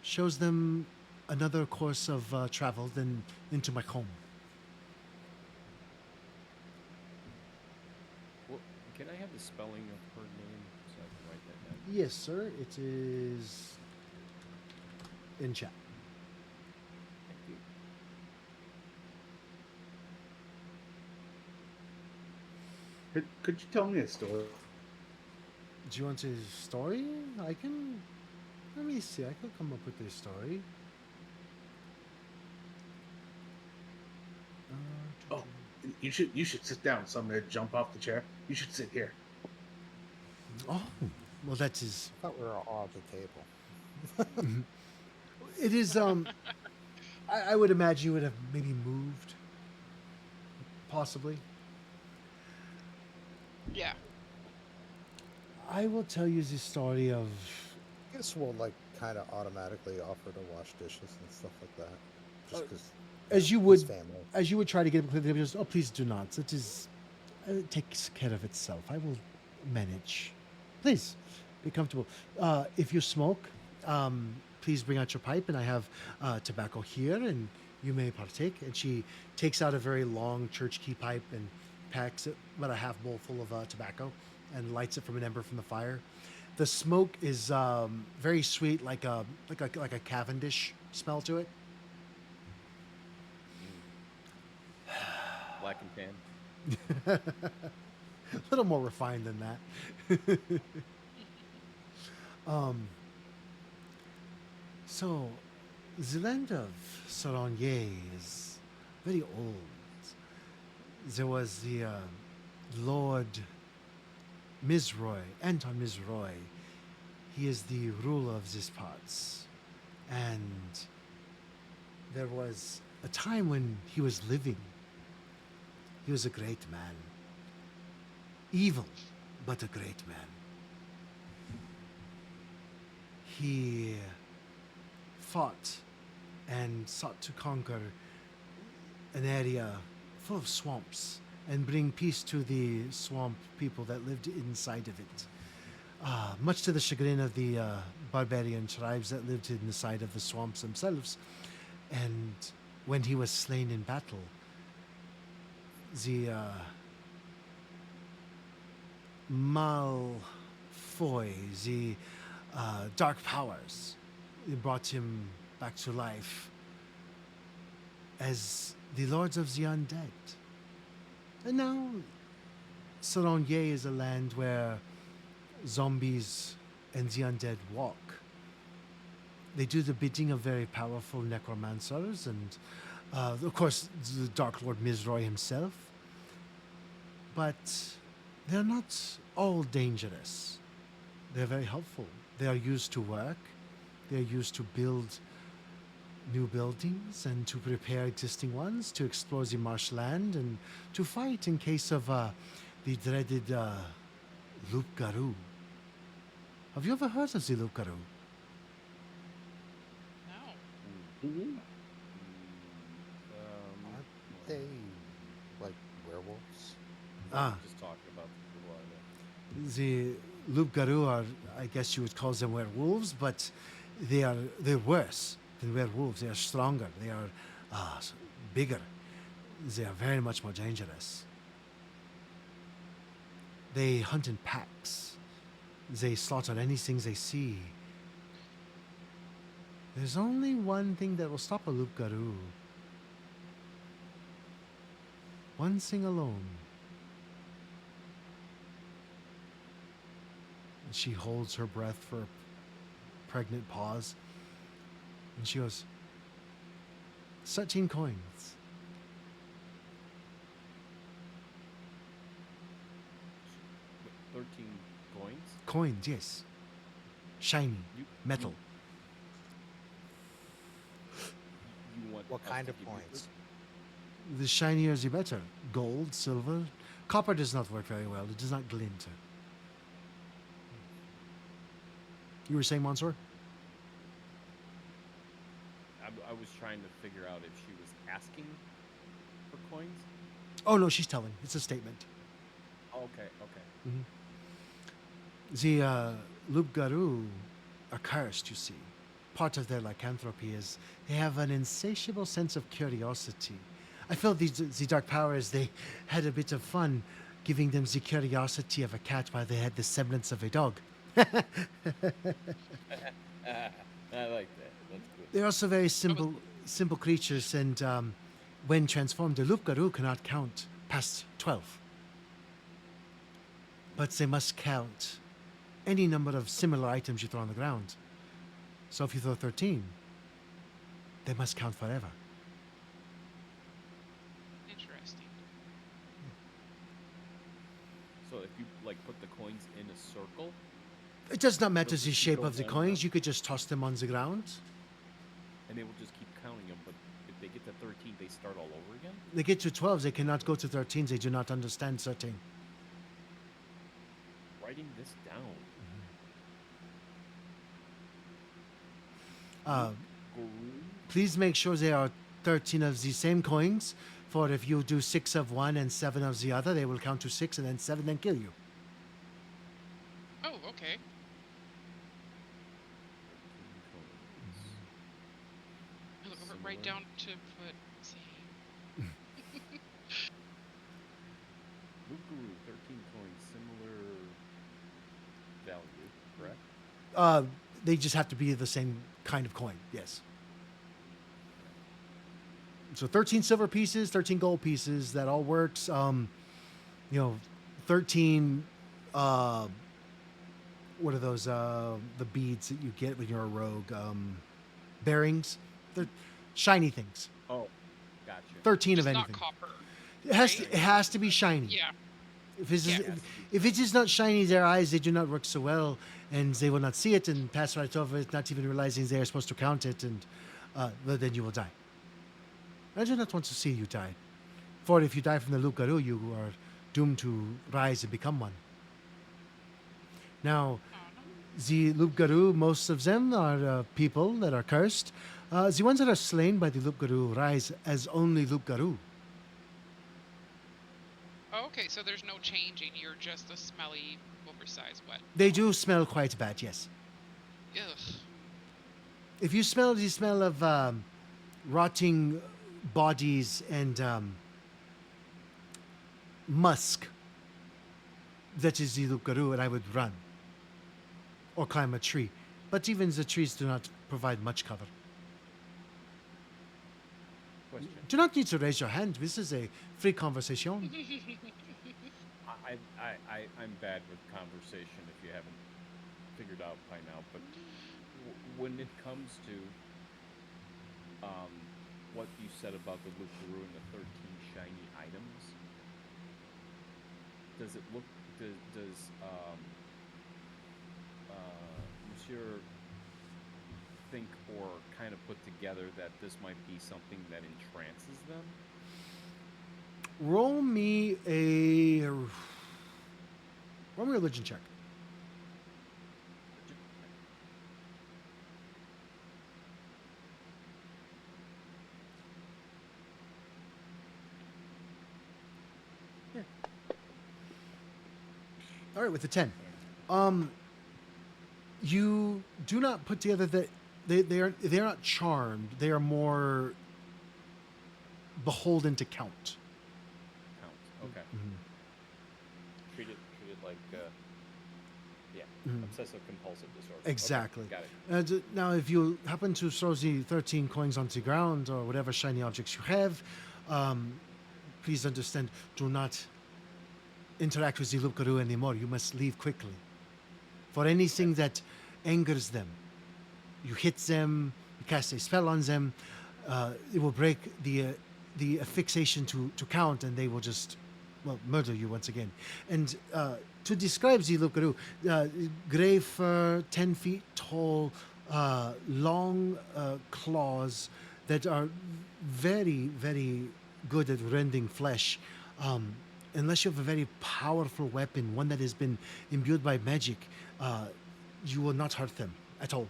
shows them another course of travel than into my home. Well, can I have the spelling of her name so I can write that down? Yes, sir. It is in chat. Thank you. Could you tell me a story? Do you want a story? I can. Let me see. I could come up with a story. Oh, you should sit down. So I'm gonna jump off the chair. You should sit here. Oh, well, that is. I thought we were all at the table. It is. I would imagine you would have maybe moved, possibly. Yeah. I will tell you the story of. I guess we'll like kind of automatically offer to wash dishes and stuff like that, just because. As you would, family. as you would try to get it, just oh, please do not. It is. It takes care of itself. I will manage. Please, be comfortable. If you smoke, please bring out your pipe, and I have tobacco here, and you may partake. And she takes out a very long church key pipe and packs it about a half bowl full of tobacco, and lights it from an ember from the fire. The smoke is very sweet, like a Cavendish smell to it. Black and tan. A little more refined than that. So, the land of Soronier is very old. there was the Lord Mizroy, Anton Mizroy. He is the ruler of these parts. And there was a time when he was living. He was a great man. Evil, but a great man. He fought and sought to conquer an area full of swamps and bring peace to the swamp people that lived inside of it. Much to the chagrin of the barbarian tribes that lived inside of the swamps themselves. And when he was slain in battle, the Malfoy, the dark powers, brought him back to life as the lords of the undead. And now, Saronye is a land where zombies and the undead walk. They do the bidding of very powerful necromancers and, of course, the Dark Lord Mizroy himself. But they're not all dangerous. They're very helpful. They are used to work. They're used to build new buildings and to prepare existing ones, to explore the marshland and to fight in case of the dreaded Loup-Garou. Have you ever heard of the Loup-Garou? No. Mm-hmm. Aren't they like werewolves? Just talking about the blood. The Loup-Garou are, I guess you would call them werewolves, but they're worse than werewolves. They are stronger. They are bigger. They are very much more dangerous. They hunt in packs. They slaughter anything they see. There's only one thing that will stop a Loup-Garou. One thing alone. And she holds her breath for a pregnant pause. And she goes, 13 coins. 13 coins? Coins, yes. Shiny, You- metal. You want What us kind to of give you coins? The shinier the better. Gold, silver. Copper does not work very well. It does not glint. You were saying, Mansour? I was trying to figure out if she was asking for coins. Oh, no, she's telling. It's a statement. Oh, okay. The Loup-Garou are cursed, you see. Part of their lycanthropy is they have an insatiable sense of curiosity. I feel the Dark Powers, they had a bit of fun giving them the curiosity of a cat while they had the semblance of a dog. I like that. That's good. They're also very simple creatures, and when transformed, the Loup-Garou cannot count past 12. But they must count any number of similar items you throw on the ground. So if you throw 13, they must count forever. Interesting. So if you like put the coins in a circle, It does not matter They'll the just shape go of the one coins. down. You could just toss them on the ground. and they will just keep counting them. But if they get to 13, they start all over again. They get to 12, they cannot go to 13. They do not understand 13. Writing this down. Guru? Please make sure there are 13 of the same coins. For if you do 6 of one and 7 of the other, they will count to 6 and then 7 then kill you. Oh, okay. I look over it right Similar. down to put. Let's see. Loop Guru, 13 coins, similar value, correct? They just have to be the same kind of coin, yes. So 13 silver pieces, 13 gold pieces, that all works. 13, what are those, the beads that you get when you're a rogue? Bearings. They're shiny things. Oh, gotcha. 13 Just of not anything. copper. right? it has to be shiny. Yeah. If it Yeah. is, if it is not shiny, their eyes they do not work so well, and they will not see it and pass right over it, not even realizing they are supposed to count it, and well, then you will die. I do not want to see you die, for if you die from the Lucaru, you are doomed to rise and become one. Now, Oh no. the Lupgaru, most of them are people that are cursed. The ones that are slain by the Lupgaru rise as only Lupgaru. Oh, okay, so there's no changing. You're just a smelly, oversized, wet They dog. do smell quite bad, yes. Ugh. If you smell the smell of rotting bodies and musk, that is the Lupgaru, and I would run or climb a tree. But even the trees do not provide much cover. Question. Do not need to raise your hand. This is a free conversation. I'm bad with conversation if you haven't figured out by now, but when it comes to what you said about the Lucaru and the 13 shiny items, does it look, does Monsieur think or kind of put together that this might be something that entrances them? Roll me a religion check. Yeah. All right, with the 10. You do not put together that they're not charmed. They are more beholden to count. Counts. Okay. Mhm. Treat it like yeah, Mhm. obsessive compulsive disorder. Okay, Exactly. got it. Now, if you happen to throw the 13 coins onto the ground or whatever shiny objects you have, please understand, do not interact with the Lupkaru anymore. You must leave quickly. For anything that angers them, you hit them, you cast a spell on them, it will break the fixation to count, and they will just murder you once again. And to describe the Lupkaru, gray fur, 10 feet tall, long claws that are very, very good at rending flesh. Unless you have a very powerful weapon, one that has been imbued by magic, you will not hurt them at all.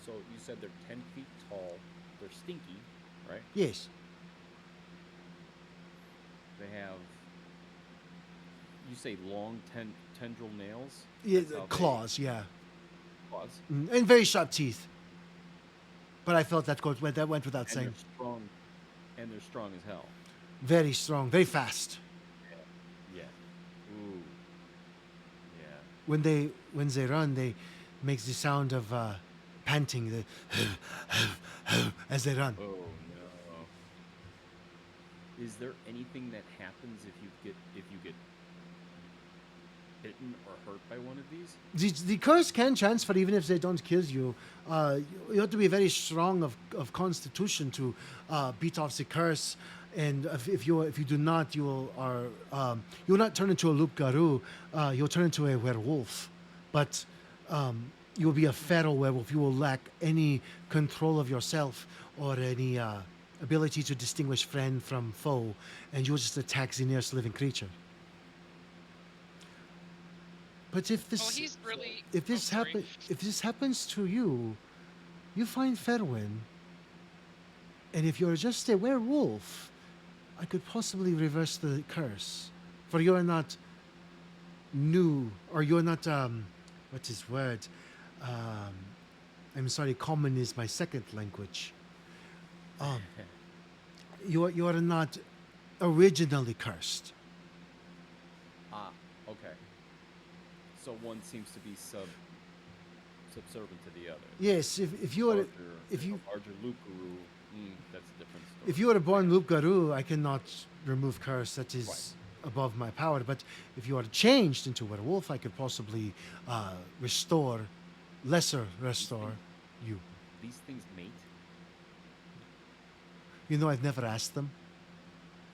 So you said they're 10 feet tall. They're stinky, right? Yes. They have. You say long tendril nails. Yeah, That's how they- claws, yeah. Claws. And very sharp teeth. But I felt that went without And saying. they're strong. And they're strong as hell. Very strong, very fast. Yeah. Ooh. Yeah. When they run, they make the sound of panting as they run. Oh no. Is there anything that happens if you get bitten or hurt by one of these? The curse can transfer even if they don't kill you. You have to be very strong of constitution to beat off the curse. And if you do not, you will not turn into a Lupgaru. You'll turn into a werewolf, but you will be a feral werewolf. You will lack any control of yourself or any ability to distinguish friend from foe, and you will just attack the nearest living creature. But if Well, this he's really. if this sorry. happen if this happens to you, you find Ferwin, and if you're just a werewolf, I could possibly reverse the curse. For you are not new, or you're not what's his word? I'm sorry, common is my second language. You are not originally cursed. Ah, okay. So one seems to be subservient to the other. Yes, if you are if you a larger Lucaru, that's a different story. if you were born Lupgaru, I cannot remove curse. That is above my power. But if you are changed into werewolf, I could possibly restore you. These things mate. You know, I've never asked them.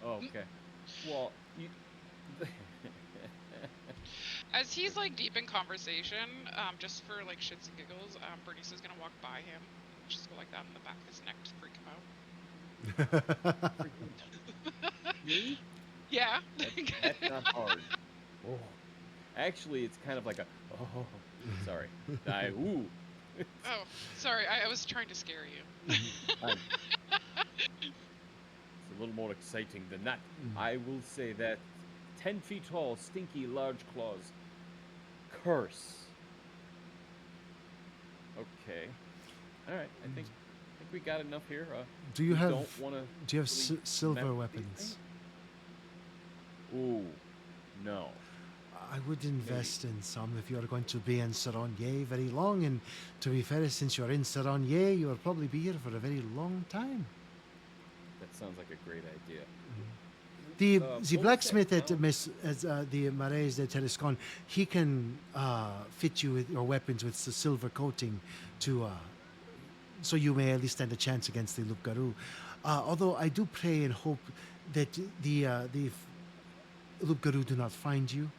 Okay. Well, you. As he's like deep in conversation, just for like shits and giggles, Bernice is gonna walk by him, just go like that in the back of his neck to freak him out. Really? Yeah. That's not hard. Oh. Actually, it's kind of like a. Oh, sorry. Ooh. Oh, sorry. I was trying to scare you. It's a little more exciting than that. I will say that 10 feet tall, stinky, large claws. Curse. Okay. All right. I think we got enough here. Do you we have don't wanna do you have really silver mess with these weapons? things? Ooh, no. I would invest in some if you're going to be in Saronye very long. And to be fair, since you're in Saronye, you will probably be here for a very long time. That sounds like a great idea. The bonus blacksmith at action. the Marais de Terrascon, he can fit you with your weapons with the silver coating to so you may at least stand a chance against the Loup-garou. Although I do pray and hope that the Loup-garou do not find you.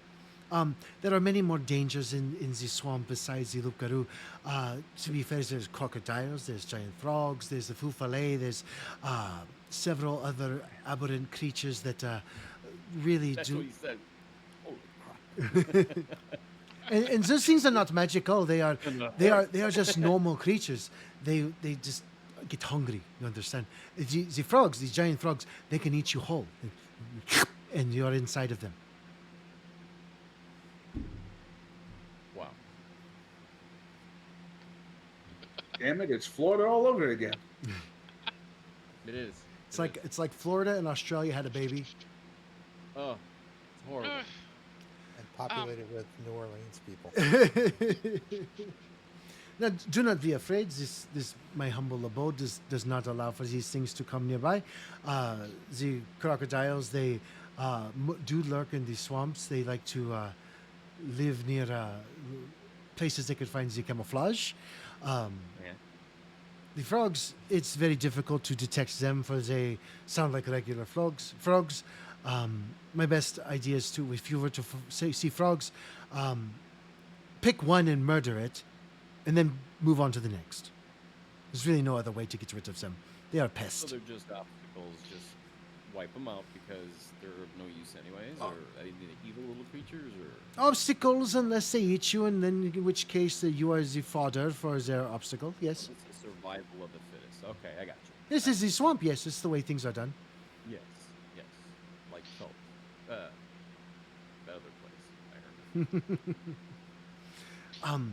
There are many more dangers in the swamp besides the Loup-garou. To be fair, there's crocodiles, there's giant frogs, there's the fufale, there's several other aberrant creatures that really That's do. what he said. Holy crap. And those things are not magical. They are just normal creatures. They just get hungry. You understand? The frogs, these giant frogs, they can eat you whole, and you're inside of them. Wow. Damn it! It's Florida all over again. It is. It's like Florida and Australia had a baby. Oh, it's horrible. Ugh. And populated with New Orleans people. Now, do not be afraid. This my humble abode does not allow for these things to come nearby. The crocodiles, they do lurk in the swamps. They like to live near places they could find the camouflage. Yeah. The frogs, it's very difficult to detect them, for they sound like regular frogs. My best idea is to, if you were to see frogs, pick one and murder it, and then move on to the next. There's really no other way to get rid of them. They are So pests. they're just obstacles. Just wipe them out because they're of no use anyways. Or are they evil little creatures? Or Obstacles, unless they eat you, and then in which case you are the fodder for their obstacle. Yes. it's the survival of the fittest. Okay, I got you. This is the swamp. Yes, it's the way things are done. Yes. Yes. Like Tulp. That other place. I heard.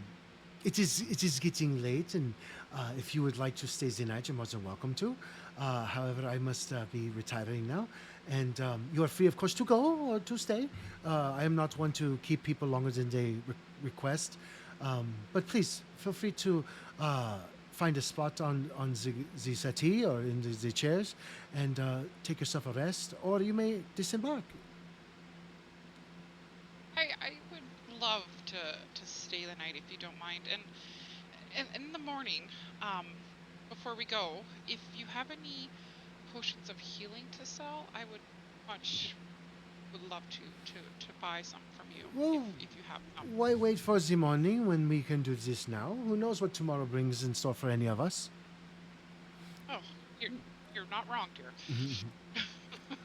It is getting late, and if you would like to stay the night, you're more than welcome to. However, I must be retiring now, and you are free, of course, to go or to stay. I am not one to keep people longer than they request, but please feel free to find a spot on the settee or in the chairs, and take yourself a rest, or you may disembark. I would love to stay the night if you don't mind. And in the morning, before we go, if you have any potions of healing to sell, I would love to buy some from you Well, if you have some. Why wait for the morning when we can do this now? Who knows what tomorrow brings in store for any of us? Oh, you're not wrong, dear.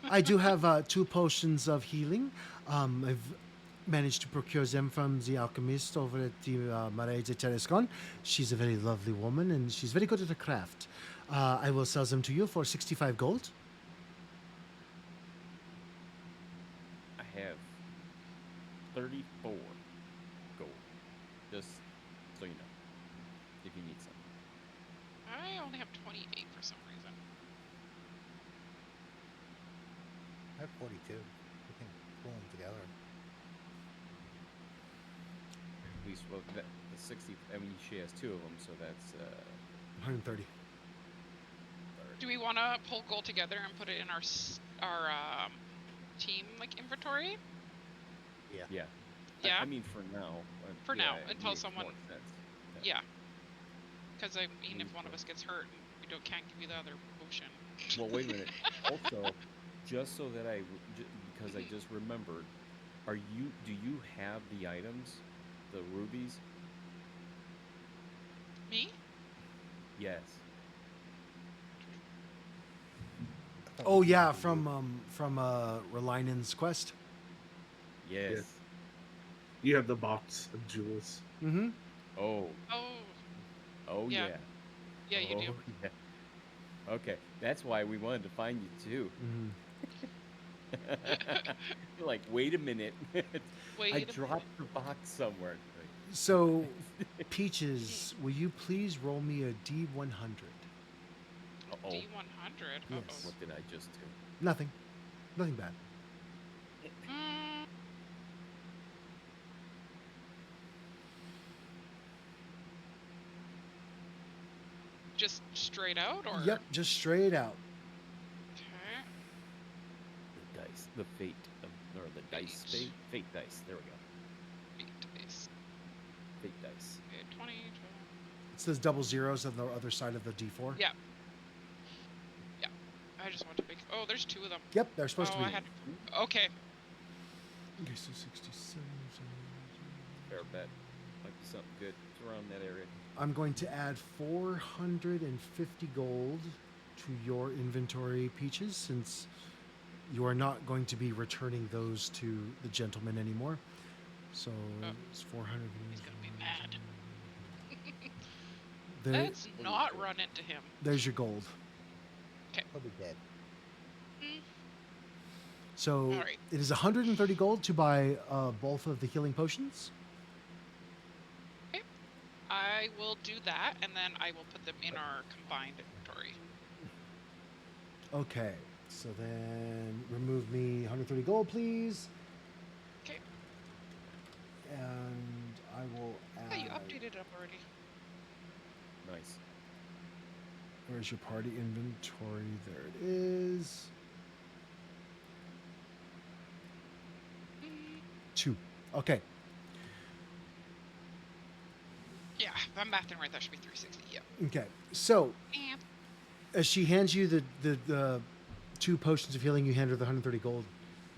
I do have 2 potions of healing. I've managed to procure them from the alchemist over at the Marais de Terrascon. She's a very lovely woman, and she's very good at her craft. I will sell them to you for 65 gold. I have 34 gold. Just so you know, if you need some. I only have 28 for some reason. I have 42. We can pull them together. At least, well, the 60. I mean, she has 2 of them, so that's 130. Do we want to pull gold together and put it in our team like inventory? Yeah. yeah. Yeah. I mean, for now. For yeah, now, it until makes someone- more sense. Yeah. Because I mean, if one of us gets hurt, we can't give you the other potion. Well, wait a minute. Also, just so that because I just remembered, do you have the items, the rubies? Me? Yes. Oh yeah, from Relinan's quest. Yes. You have the box of jewels. Mm-hmm. Oh. Oh, Oh yeah. yeah. Yeah, you do. Oh yeah. Okay, that's why we wanted to find you too. You're like, wait a minute. Wait I a minute. dropped the box somewhere. So, Peaches, will you please roll me a D100? Uh-oh. D100. Yes. What did I just do? Nothing. Nothing bad. Mm, just straight out, or? Yep, just straight out. Okay. The dice. The fate. Or the dice. Fate. Fate dice. There we go. 8 dice. Fate dice. Okay, 20. It's those double zeros on the other side of the D4. Yeah. Yeah. I just want to make. Oh, there's 2 of them. Yep, they're supposed Oh, to be. I had. Okay. Okay, so 67. Fair bet. Might be something good. It's around that area. I'm going to add 450 gold to your inventory, Peaches, since you are not going to be returning those to the gentleman anymore. So it's 400. He's gonna be mad. There, Let's not run into him. there's your gold. He'll be dead. So All right. it is 130 gold to buy both of the healing potions. Okay. I will do that, and then I will put them in our combined inventory. Okay, so then remove me 130 gold, please. Okay. And I will add. Yeah, you updated it up already. Nice. Where's your party inventory? There it is. 2. Okay. Yeah, if I'm mathing right, that should be 360. Yeah. Okay. So And as she hands you the 2 potions of healing, you hand her the 130 gold.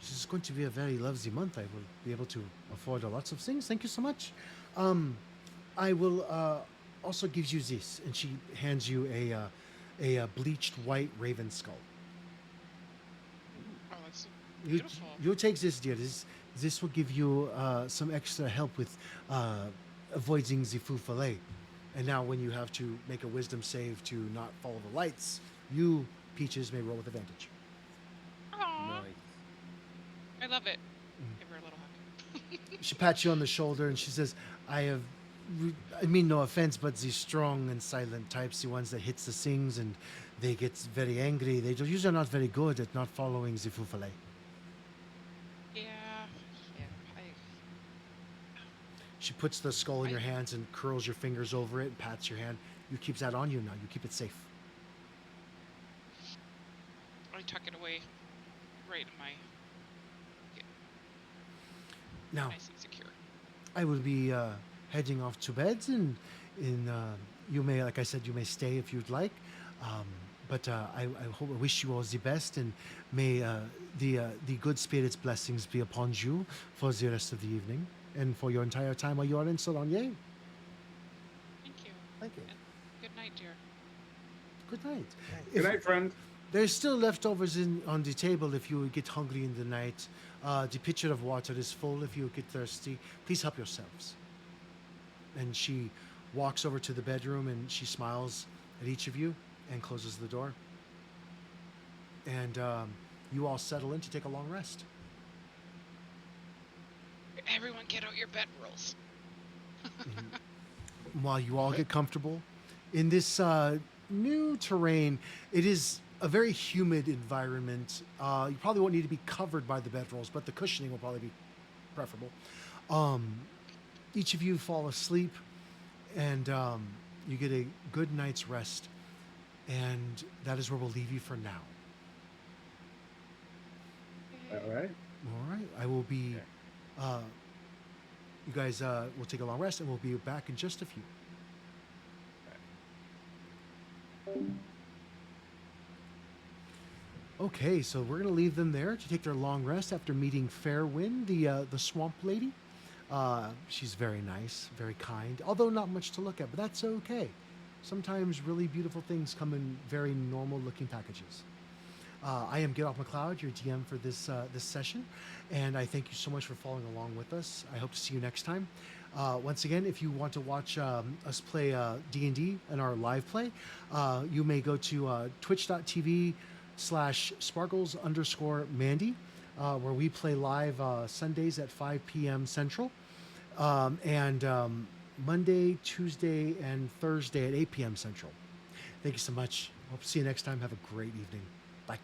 This is going to be a very lovely month. I will be able to afford lots of things. Thank you so much. I will also give you this, and she hands you a bleached white raven skull. oh, that's You, beautiful. you take this, dear. This will give you some extra help with avoiding the fou fillet. And now, when you have to make a wisdom save to not follow the lights, you, Peaches, may roll with advantage. Aww, Nice. I love it. Give her a little hug. She pats you on the shoulder and she says, I mean no offense, but the strong and silent types, the ones that hits the things and they get very angry, they usually are not very good at not following the fou fillet. Yeah. She puts the skull in your hands and curls your fingers over it and pats your hand. You keep that on you now. You keep it safe. I tuck it away, right in my. Now, Nice and secure. I will be heading off to bed, and you may, like I said, you may stay if you'd like. But I wish you all the best, and may the good spirit's blessings be upon you for the rest of the evening and for your entire time while you are in Solanier. Thank you. Thank you. And good night, dear. Good night. Good night, friend. There's still leftovers on the table if you get hungry in the night. The pitcher of water is full if you get thirsty. Please help yourselves. And she walks over to the bedroom and she smiles at each of you and closes the door. And you all settle in to take a long rest. Everyone, get out your bedrolls. While you all get comfortable in this new terrain, it is a very humid environment. You probably won't need to be covered by the bedrolls, but the cushioning will probably be preferable. Each of you fall asleep, and you get a good night's rest, and that is where we'll leave you for now. All right. All right, I will be. You guys will take a long rest, and we'll be back in just a few. Okay, so we're gonna leave them there to take their long rest after meeting Fairwind, the swamp lady. She's very nice, very kind, although not much to look at, but that's okay. Sometimes really beautiful things come in very normal-looking packages. I am Get Off McLeod, your DM for this session, and I thank you so much for following along with us. I hope to see you next time. Once again, if you want to watch us play D&D in our live play, you may go to twitch.tv/sparkles_Mandy, where we play live Sundays at 5 p.m. Central, and Monday, Tuesday, and Thursday at 8 p.m. Central. Thank you so much. Hope to see you next time. Have a great evening. Bye.